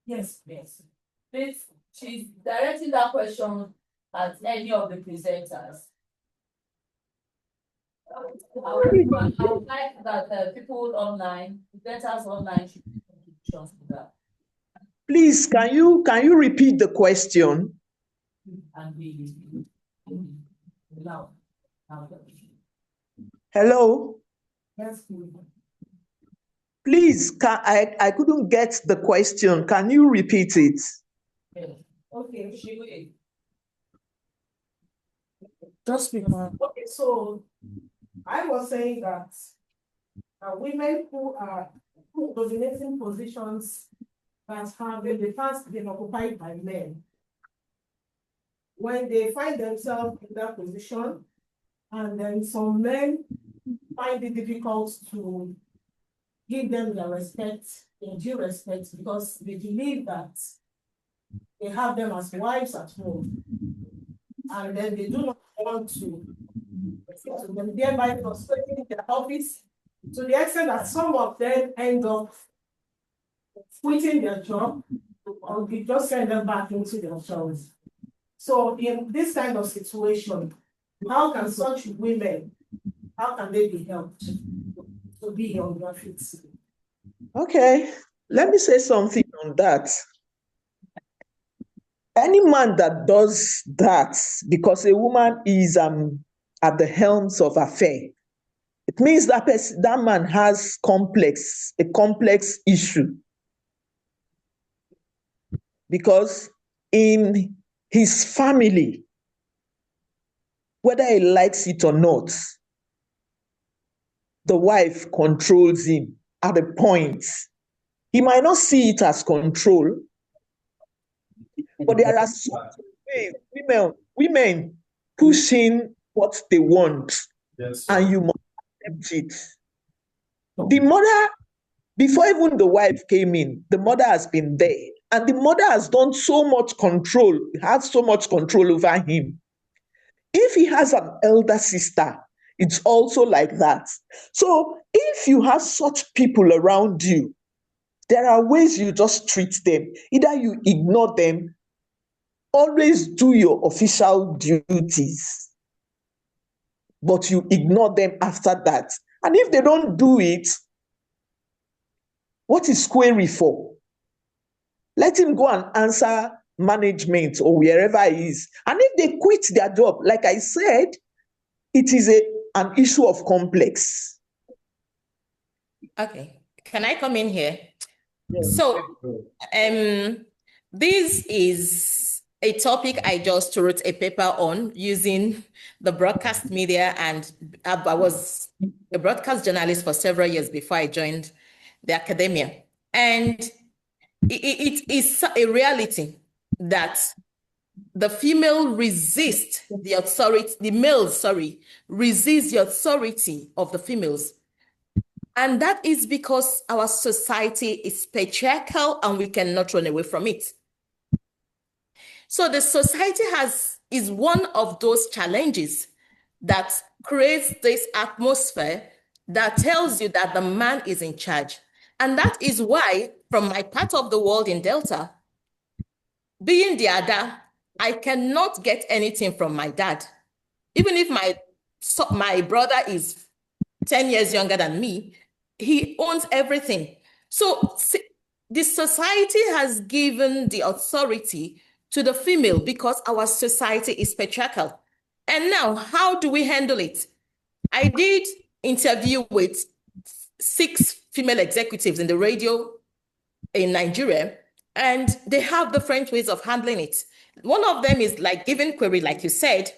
Yes. Please, she's directing that question at any of the presenters. I would like that people online, presenters online, should be contributions to that. Please, can you repeat the question? And be loud. Hello? Yes, please. Please, I couldn't get the question. Can you repeat it? Okay, she will. Just speak, ma'am. Okay, so I was saying that women who are dominating positions that have in the past been occupied by men, when they find themselves in that position, and then some men find it difficult to give them their respect, their due respect, because they believe that they have them as wives at home, and then they do not want to them, thereby frustrating their office to the extent that some of them end up quitting their job or we just send them back into their jobs. So in this kind of situation, how can such women, how can they be helped to be on their feet? Okay, let me say something on that. Any man that does that because a woman is at the helms of affair, it means that that man has a complex issue. Because in his family, whether he likes it or not, the wife controls him at a point. He might not see it as control, but there are some ways women pushing what they want, Yes, and you must accept it. The mother, before even the wife came in, the mother has been there, and the mother has done so much control, has so much control over him. If he has an elder sister, it's also like that. So if you have such people around you, there are ways you just treat them. Either you ignore them, always do your official duties, but you ignore them after that. And if they don't do it, what is query for? Let him go and answer management or wherever he is. And if they quit their job, like I said, it is an issue of complex. Okay, can I come in here? Yes. So, this is a topic I just wrote a paper on using the broadcast media, and I was a broadcast journalist for several years before I joined the academia. And it is a reality that the female resist the authority, the males, resist the authority of the females. And that is because our society is patriarchal and we cannot run away from it. So the society is one of those challenges that creates this atmosphere that tells you that the man is in charge. And that is why, from my part of the world in Delta, being the Ada, I cannot get anything from my dad. Even if my brother is 10 years younger than me, he owns everything. So the society has given the authority to the female because our society is patriarchal. And now, how do we handle it? I did interview with 6 female executives in the radio in Nigeria, and they have different ways of handling it. One of them is like giving query, like you said.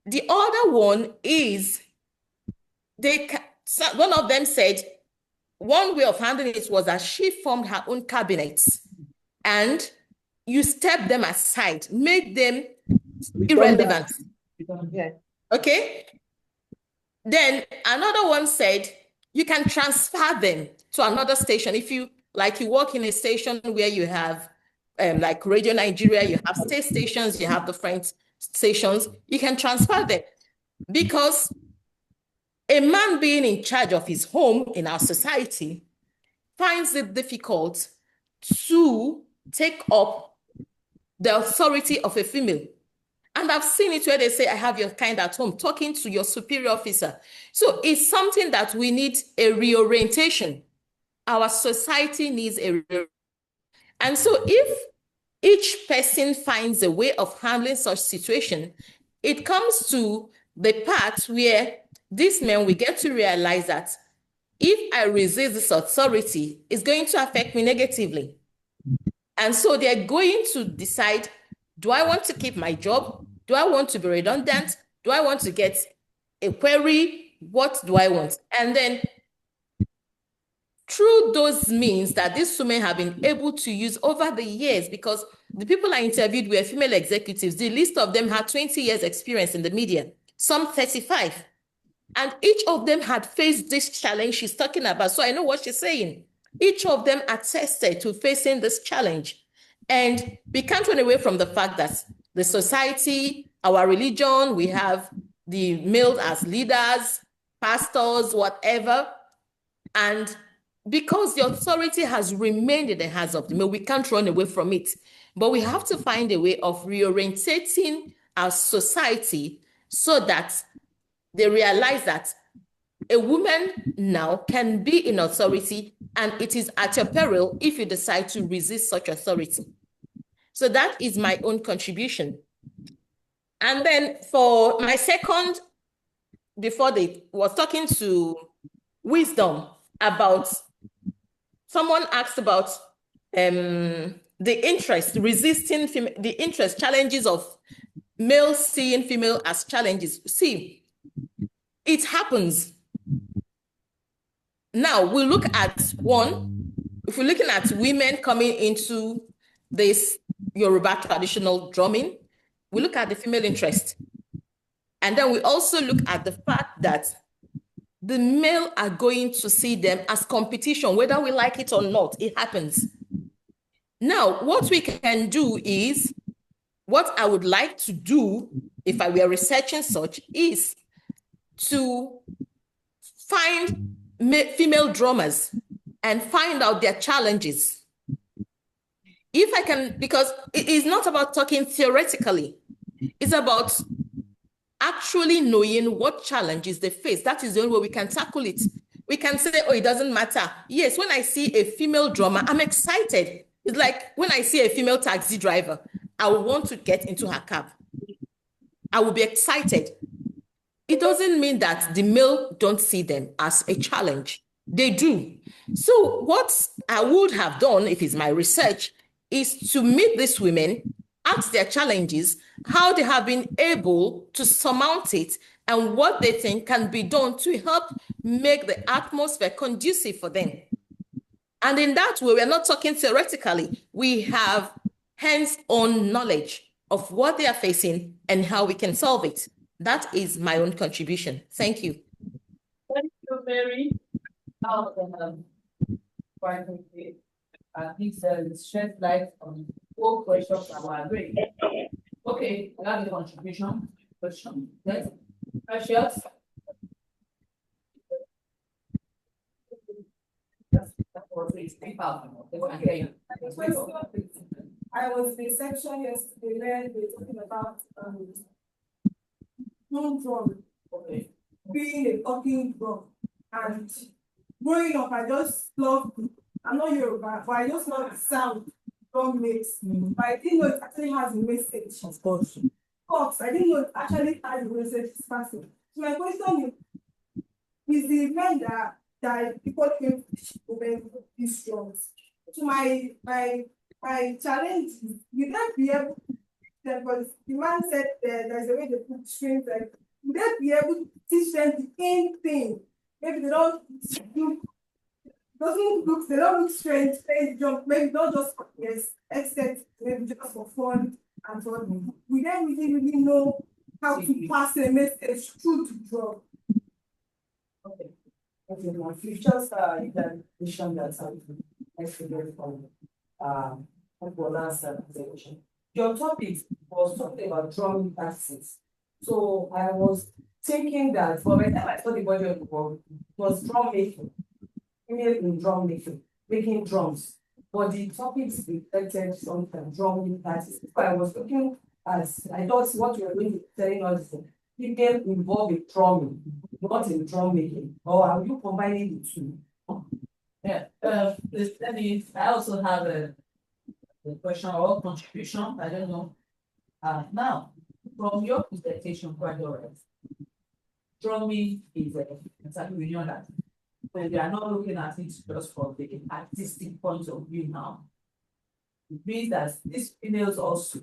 The other one is one of them said one way of handling it was that she formed her own cabinets and you step them aside, make them irrelevant. Yeah. Okay? Then another one said you can transfer them to another station. If you work in a station where you have like Radio Nigeria, you have state stations, you have different stations, you can transfer them. Because a man being in charge of his home in our society finds it difficult to take up the authority of a female. And I've seen it where they say, I have your kind at home, talking to your superior officer. So it's something that we need a reorientation. Our society needs a reorientation. And so if each person finds a way of handling such situation, it comes to the part where these men will get to realize that if I resist this authority, it's going to affect me negatively. And so they're going to decide, do I want to keep my job? Do I want to be redundant? Do I want to get a query? What do I want? And then through those means that these women have been able to use over the years, because the people I interviewed were female executives, the least of them had 20 years experience in the media, some 35. And each of them had faced this challenge she's talking about. So I know what she's saying. Each of them attested to facing this challenge. And we can't run away from the fact that the society, our religion, we have the males as leaders, pastors, whatever. And because the authority has remained in the hands of the male, we can't run away from it. But we have to find a way of reorientating our society so that they realize that a woman now can be in authority, and it is at your peril if you decide to resist such authority. So that is my own contribution. And then for my second, before they was talking to Wisdom about, someone asked about the interest, resisting the interest, challenges of male seeing female as challenges. See, it happens. Now we look at one, if we're looking at women coming into this Yoruba traditional drumming, we look at the female interest. And then we also look at the fact that the male are going to see them as competition, whether we like it or not, it happens. Now, what we can do is, what I would like to do if I were researching such is to find female drummers and find out their challenges. If I can, because it is not about talking theoretically, it's about actually knowing what challenges they face. That is the only way we can tackle it. We can say, oh, it doesn't matter. Yes, when I see a female drummer, I'm excited. It's like when I see a female taxi driver, I will want to get into her cab. I will be excited. It doesn't mean that the male don't see them as a challenge. They do. So what I would have done, if it's my research, is to meet these women, ask their challenges, how they have been able to surmount it, and what they think can be done to help make the atmosphere conducive for them. And in that way, we're not talking theoretically. We have hands-on knowledge of what they are facing and how we can solve it. That is my own contribution. Thank you. Thank you, Mary. Now, quite quickly, please shed light on 4 questions that were raised. Okay, I have the contribution question. Yes, Precious. please speak out. Okay. I was in a section yesterday where they were talking about drum, Okay. being a talking drum. And growing up, I just love, I'm not Yoruba, but I just love the sound drum makes. But I didn't know it actually has a message. Of course. I didn't know it actually has a message passing. So my question is the event that people came to when these drums. So my challenge is, you not be able to, because the man said there's a way they put strings, like you not be able to teach them the same thing. Maybe they don't do, they don't look strange, play jump, maybe not just yes, except maybe just for fun and so on. We don't really know how to pass a message through to drum. Okay. Okay, my futures are that vision that I forget from last presentation. Your topic was talking about drum taxes. So I was thinking that for the time I saw the body of the world, it was drum making, female in drum making, making drums. But the topics reflected something drum taxes. So I was looking as I thought what you were going to be telling us is female involved in drumming, not in drum making, or are you combining the two? Yeah, I also have a question or contribution. I don't know. Now, from your presentation, quite all right. Drumming is exactly we know that. But we are not looking at it just from the artistic point of view now. It means that these females also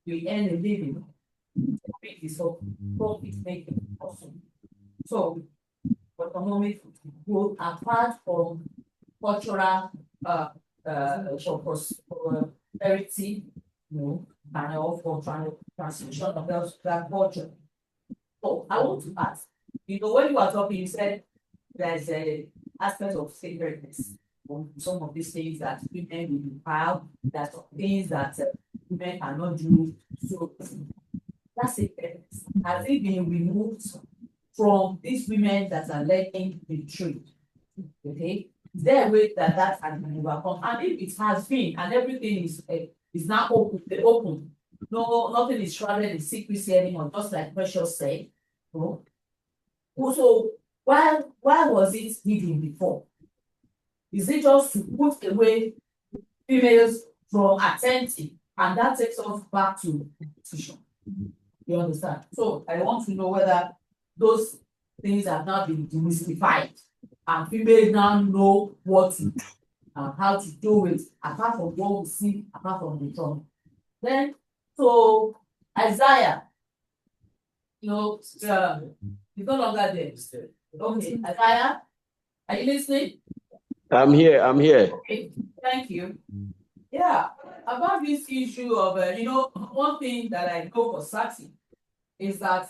will earn a living. So profit making also. So economic growth apart from cultural prosperity, and also transmission of that culture. So I want to ask, when you are talking, you said there's a aspect of sacredness on some of these things that women will be proud, that some things that women cannot do. So that's sacredness. Has it been removed from these women that are learning the truth? Okay, is there a way that has been overcome? And if it has been, and everything is now open, no, nothing is shrouded in secrecy anymore, just like Precious said. So why was it hidden before? Is it just to put away females from attempting, and that takes us back to competition? You understand? So I want to know whether those things have now been demystified and females now know what to do and how to do it, apart from what we see, apart from the drum. Then, so Isaiah, he's no longer there. Okay, Isaiah, are you listening? I'm here. Okay, thank you. Yeah, about this issue of, one thing that I know for certain is that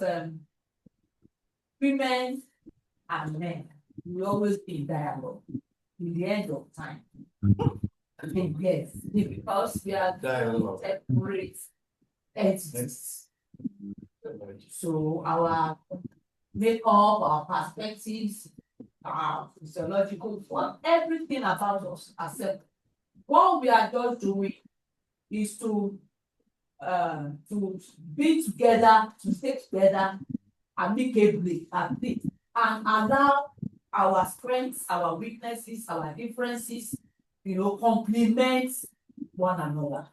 women and men will always be in dialogue in the end of time. Yes, because we are two separate entities. So our makeup, our perspectives, our physiological form, everything about us are separate. What we are just doing is to be together, to stay together amicably and allow our strengths, our weaknesses, our differences, complement one another.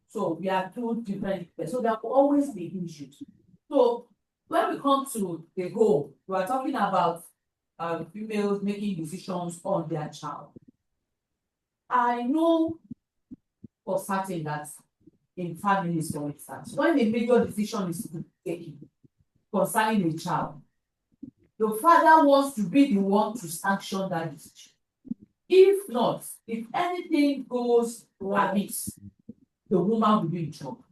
So we are two different people. So there will always be issues. So when we come to the goal, we are talking about females making decisions on their child. I know for certain that in families, for instance, when a major decision is taken concerning a child, the father wants to be the one to sanction that decision. If not, if anything goes amiss, the woman will be in trouble.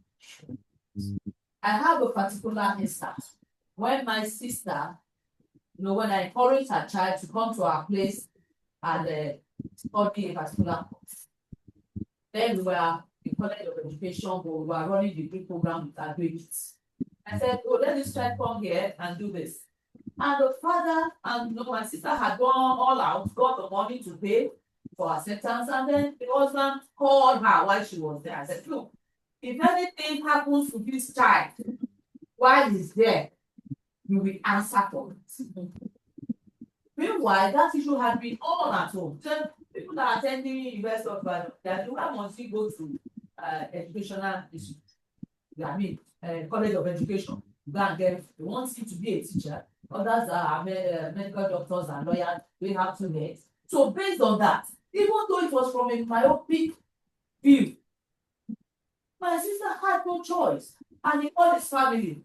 I have a particular instance when my sister, when I encouraged her child to come to our place and study a particular course. Then we were in College of Education, but we were running the degree program with our grades. I said, let this child come here and do this. And the father and my sister had gone all out, got the money to pay, for acceptance, and then the husband called her while she was there. I said, look, if anything happens to this child while he's there, you will answer for it. Meanwhile, that issue had been on at home. So people that are attending University of Ibadan, that why must you go to educational institute? I mean, college of education. Go and get, they want you to be a teacher. Others are medical doctors and lawyers. They have to get. So based on that, even though it was from a myopic view, my sister had no choice. And he called his family.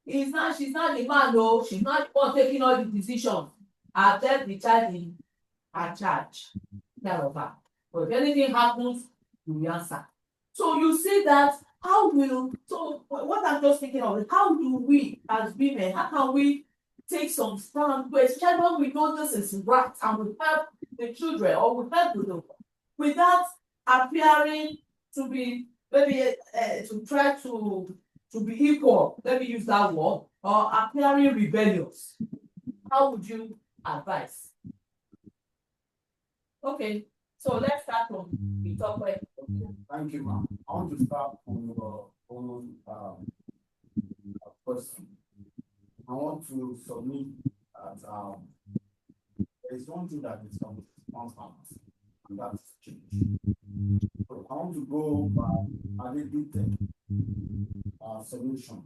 She's not the man, though. She's not the one taking all the decisions. I've left the child in her charge. Care of her. But if anything happens, you will answer. So you see that so what I'm just thinking of is how do we as women, how can we take some stand, especially when we know this is right and we help the children or we help the local without appearing to be maybe to try to be equal, let me use that word, or appearing rebellious. How would you advise? Okay, so let's start from the top way. Thank you, ma'am. I want to start from your own question. I want to submit that there is one thing that is constant, and that's change. So I want to go by a detailed solution.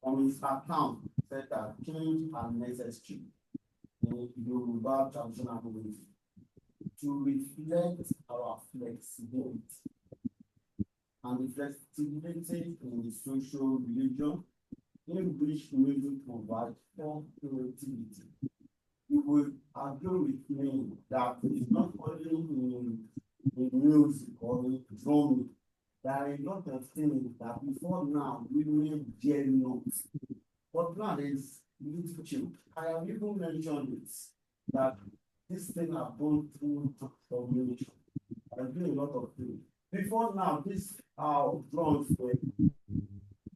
On his account, said that change are necessary in Yoruba traditional ways to reflect our flexibility and the flexibility in the social religion in which music provides for creativity. You will agree with me that it's not only in music or in drumming. There are a lot of things that before now we really dare not. But now there is literature. I have even mentioned it that this thing have gone through transformation. I do a lot of things. Before now, this drums were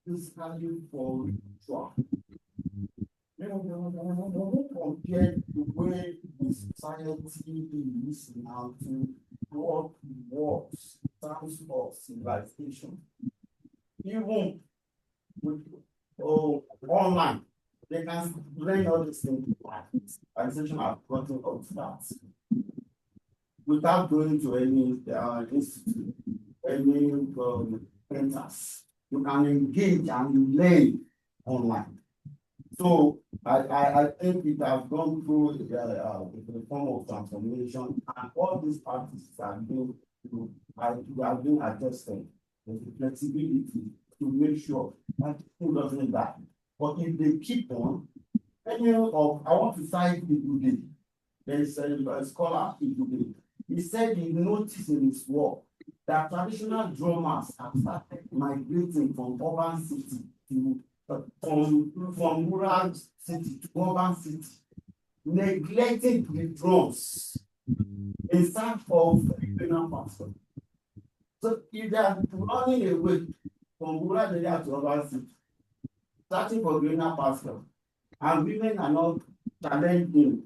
physically for ritual. Compared to where the society is now to what works, terms of civilization. Even with online, they can learn all these things. Civilization have gotten up that without going to any institute, any centers. You can engage and learn online. So I think it has gone through the form of transformation, and all these practices are being adjusted with the flexibility to make sure that people doesn't die. But if they keep on, I want to cite Ibude. There is a scholar Ibude. He said he noticed in his work that traditional drummers have started migrating from urban city to from rural city to urban city, neglecting the drums in search of regional pastor. So if they are running away from rural area to urban city, searching for regional pastor, and women are not challenging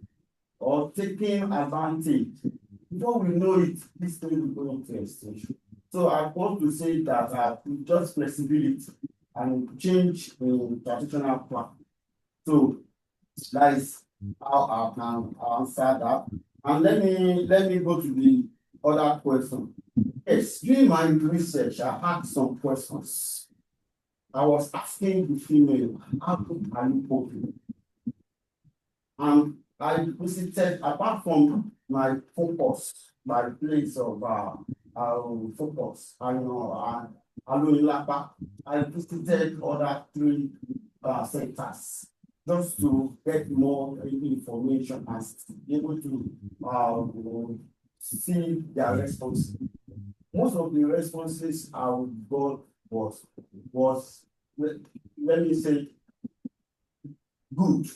or taking advantage, before we know it, this thing will go into extinction. So I want to say that just flexibility and change in traditional plan. So that is how I can answer that. And let me go to the other question. Yes, during my research, I had some questions. I was asking the female, how are you coping? And I visited, apart from my focus, my place of focus, I visited other 3 centers just to get more information and be able to see their responses. Most of the responses I got was let me say good,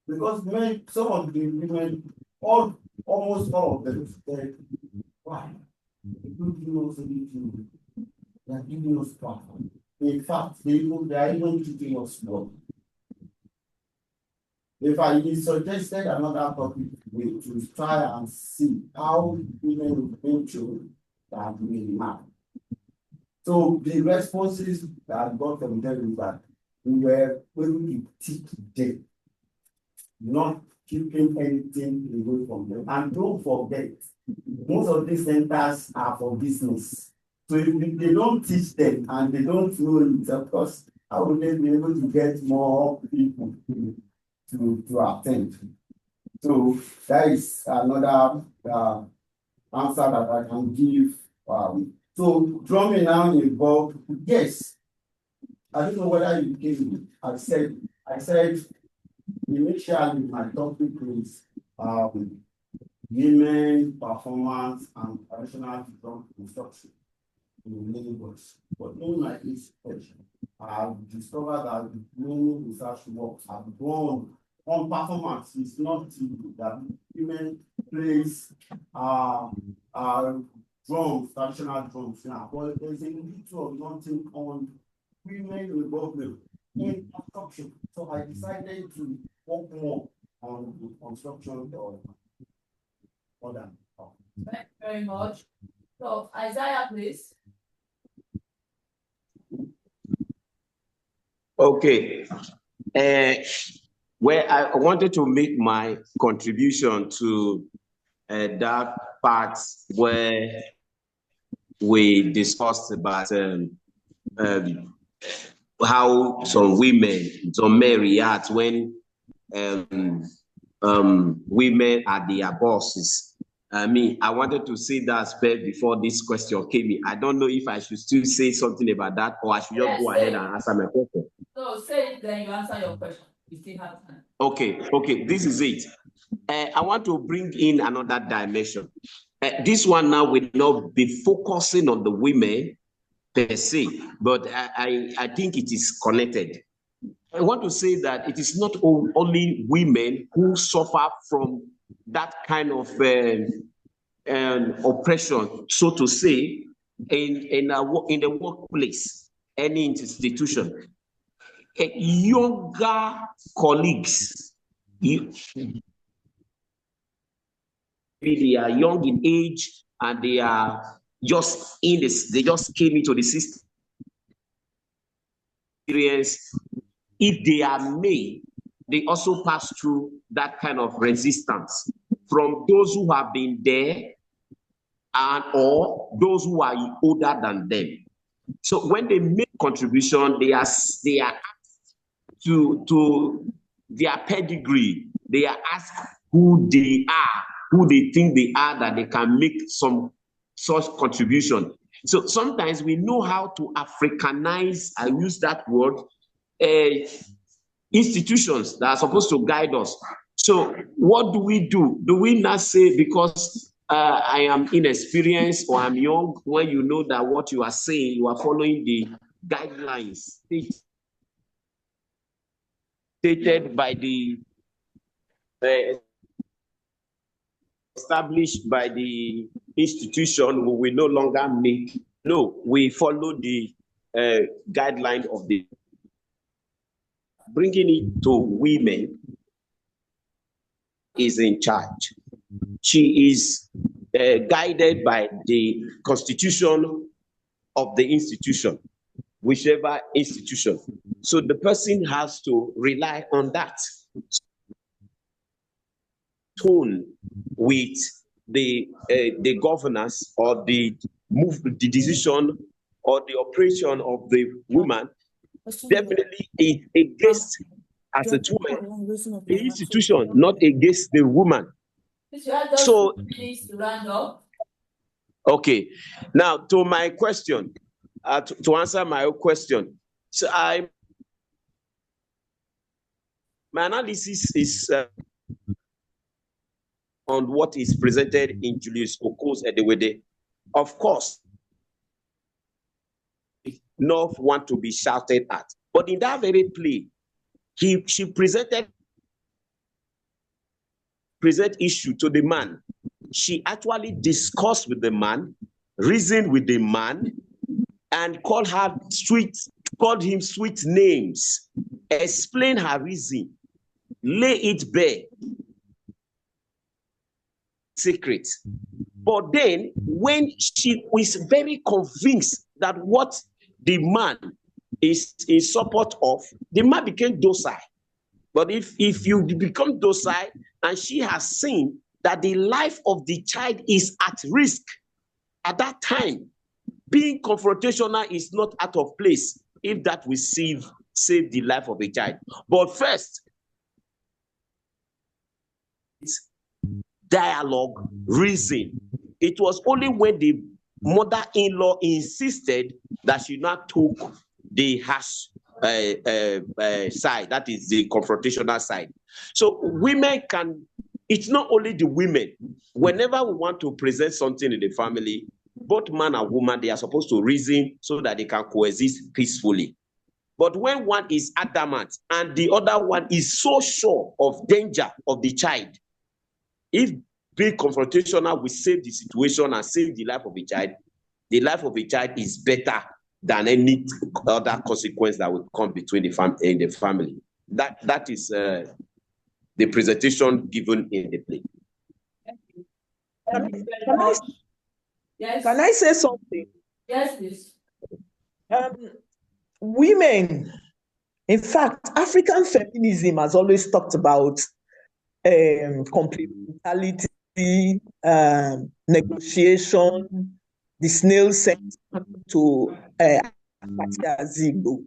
because some of the women, almost all of them said, why? They are giving us platform. In fact, they are even treating us well. If I suggested another topic to try and see how women eventually that we have. So the responses that I got from them is that we were able to teach them, not keeping anything away from them. And don't forget, most of these centers are for business. So if they don't teach them and they don't know it, of course, how will they be able to get more people to attend? So that is another answer that I can give. So drumming now involved, yes. I don't know whether you gave me. I said initially my topic is women performance and traditional drum construction in Lagos. But in my research, I've discovered that many research works have gone on performance. It's not that women plays drums, traditional drums now, but there's a little of nothing on women involvement in construction. So I decided to work more on the construction of other. Thank you very much. So Isaiah, please. Okay. Where I wanted to make my contribution to that part where we discussed about how some women, some men react when women are their bosses. I mean, I wanted to say that aspect before this question came in. I don't know if I should still say something about that or I should just go ahead and answer my question. So say it, then you answer your question. We still have time. Okay, this is it. I want to bring in another dimension. This one now will not be focusing on the women per se, but I think it is connected. I want to say that it is not only women who suffer from that kind of oppression, so to say, in the workplace, any institution. Younger colleagues, maybe they are young in age and they are just in this, they just came into the system. If they are male, they also pass through that kind of resistance from those who have been there and or those who are older than them. So when they make contribution, they are asked to their pedigree. They are asked who they are, who they think they are, that they can make some such contribution. So sometimes we know how to Africanize, I use that word, institutions that are supposed to guide us. So what do we do? Do we not say because I am inexperienced or I'm young, when you know that what you are saying, you are following the guidelines stated by the established by the institution, we will no longer make. No, we follow the guideline of the bringing it to women is in charge. She is guided by the constitution of the institution, whichever institution. So the person has to rely on that tone with the governance or the decision or the operation of the woman. Definitely is against, as a woman, the institution, not against the woman. So, please round up. Okay, now to my question, to answer my question. So my analysis is on what is presented in Julius Oko's Edewede. Of course, North want to be shouted at, but in that very play, she present issue to the man. She actually discussed with the man, reasoned with the man, and called him sweet names, explain her reason. lay it bare, secret. But then, when she is very convinced that what the man is in support of, the man became docile. But if you become docile and she has seen that the life of the child is at risk, at that time, being confrontational is not out of place if that will save the life of a child. But first, dialogue, reason. It was only when the mother-in-law insisted that she not took the harsh side, that is the confrontational side. So women can, it's not only the women. Whenever we want to present something in the family, both man and woman, they are supposed to reason so that they can coexist peacefully. But when one is adamant and the other one is so sure of danger of the child, if being confrontational will save the situation and save the life of a child is better than any other consequence that will come between the family. That is the presentation given in the play. Yes. Can I say something? Yes, please. Women, in fact, African feminism has always talked about complementarity, negotiation, the snail scent to Zigo.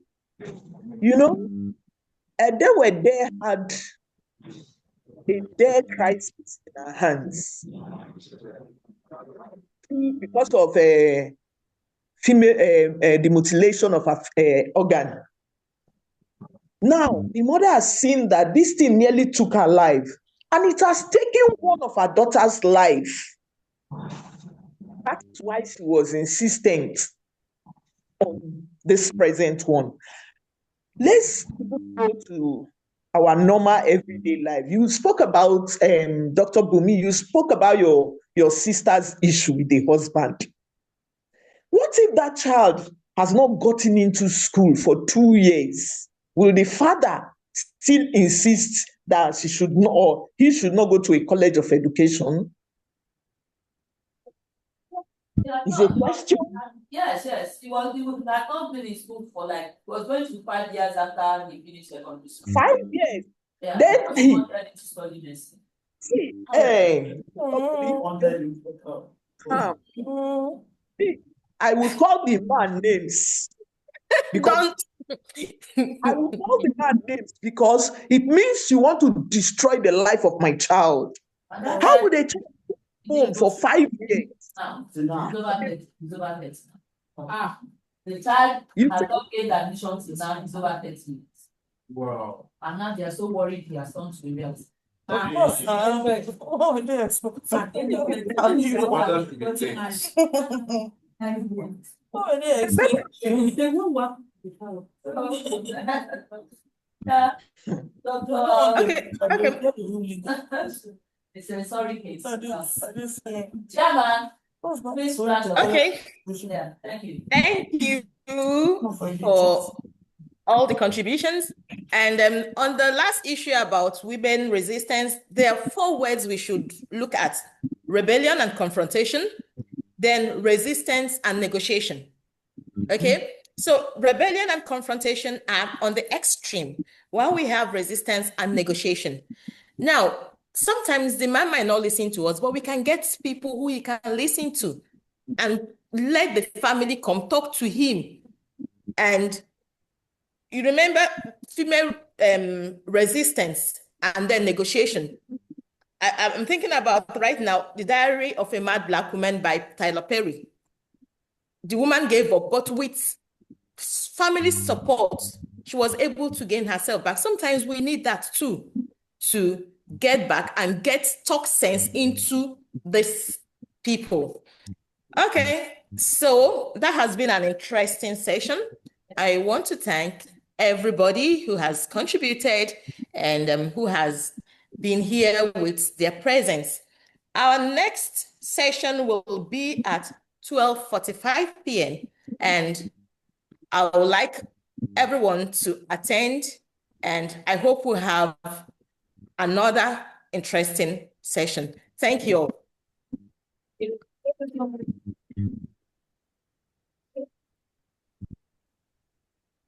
You know, they had a dead crisis in our hands because of female the mutilation of her organ. Now, the mother has seen that this thing nearly took her life, and it has taken one of her daughter's life. That's why she was insistent on this present one. Let's go to our normal everyday life. You spoke about, Dr. Bumi, you spoke about your sister's issue with the husband. What if that child has not gotten into school for 2 years? Will the father still insist that she should not, or he should not go to a college of education? It's a question. Yes. He had not been in school for he was going to 5 years after he finished secondary school. 5 years. Yeah, Then he wanted to study medicine. See, I will call the man names because I will call the man names because it means you want to destroy the life of my child. How would they take home for 5 years? Now, it's over 30. The child has not gained admission to now, he's over 30. Wow. And now they are so worried he has turned to a reality. It's a sorry case. Chairman, please flash. Okay. Yeah, thank you. Thank you for all the contributions. And on the last issue about women resistance, there are 4 words we should look at: rebellion and confrontation, then resistance and negotiation. Okay, so rebellion and confrontation are on the extreme, while we have resistance and negotiation. Now, sometimes the man might not listen to us, but we can get people who he can listen to and let the family come talk to him. And you remember female resistance and then negotiation. I'm thinking about right now, The Diary of a Mad Black Woman by Tyler Perry. The woman gave up, but with family support, she was able to gain herself back. Sometimes we need that too, to get back and talk sense into these people. Okay, so that has been an interesting session. I want to thank everybody who has contributed and who has been here with their presence. Our next session will be at 12:45 p.m. and I would like everyone to attend, and I hope we have another interesting session. Thank you all.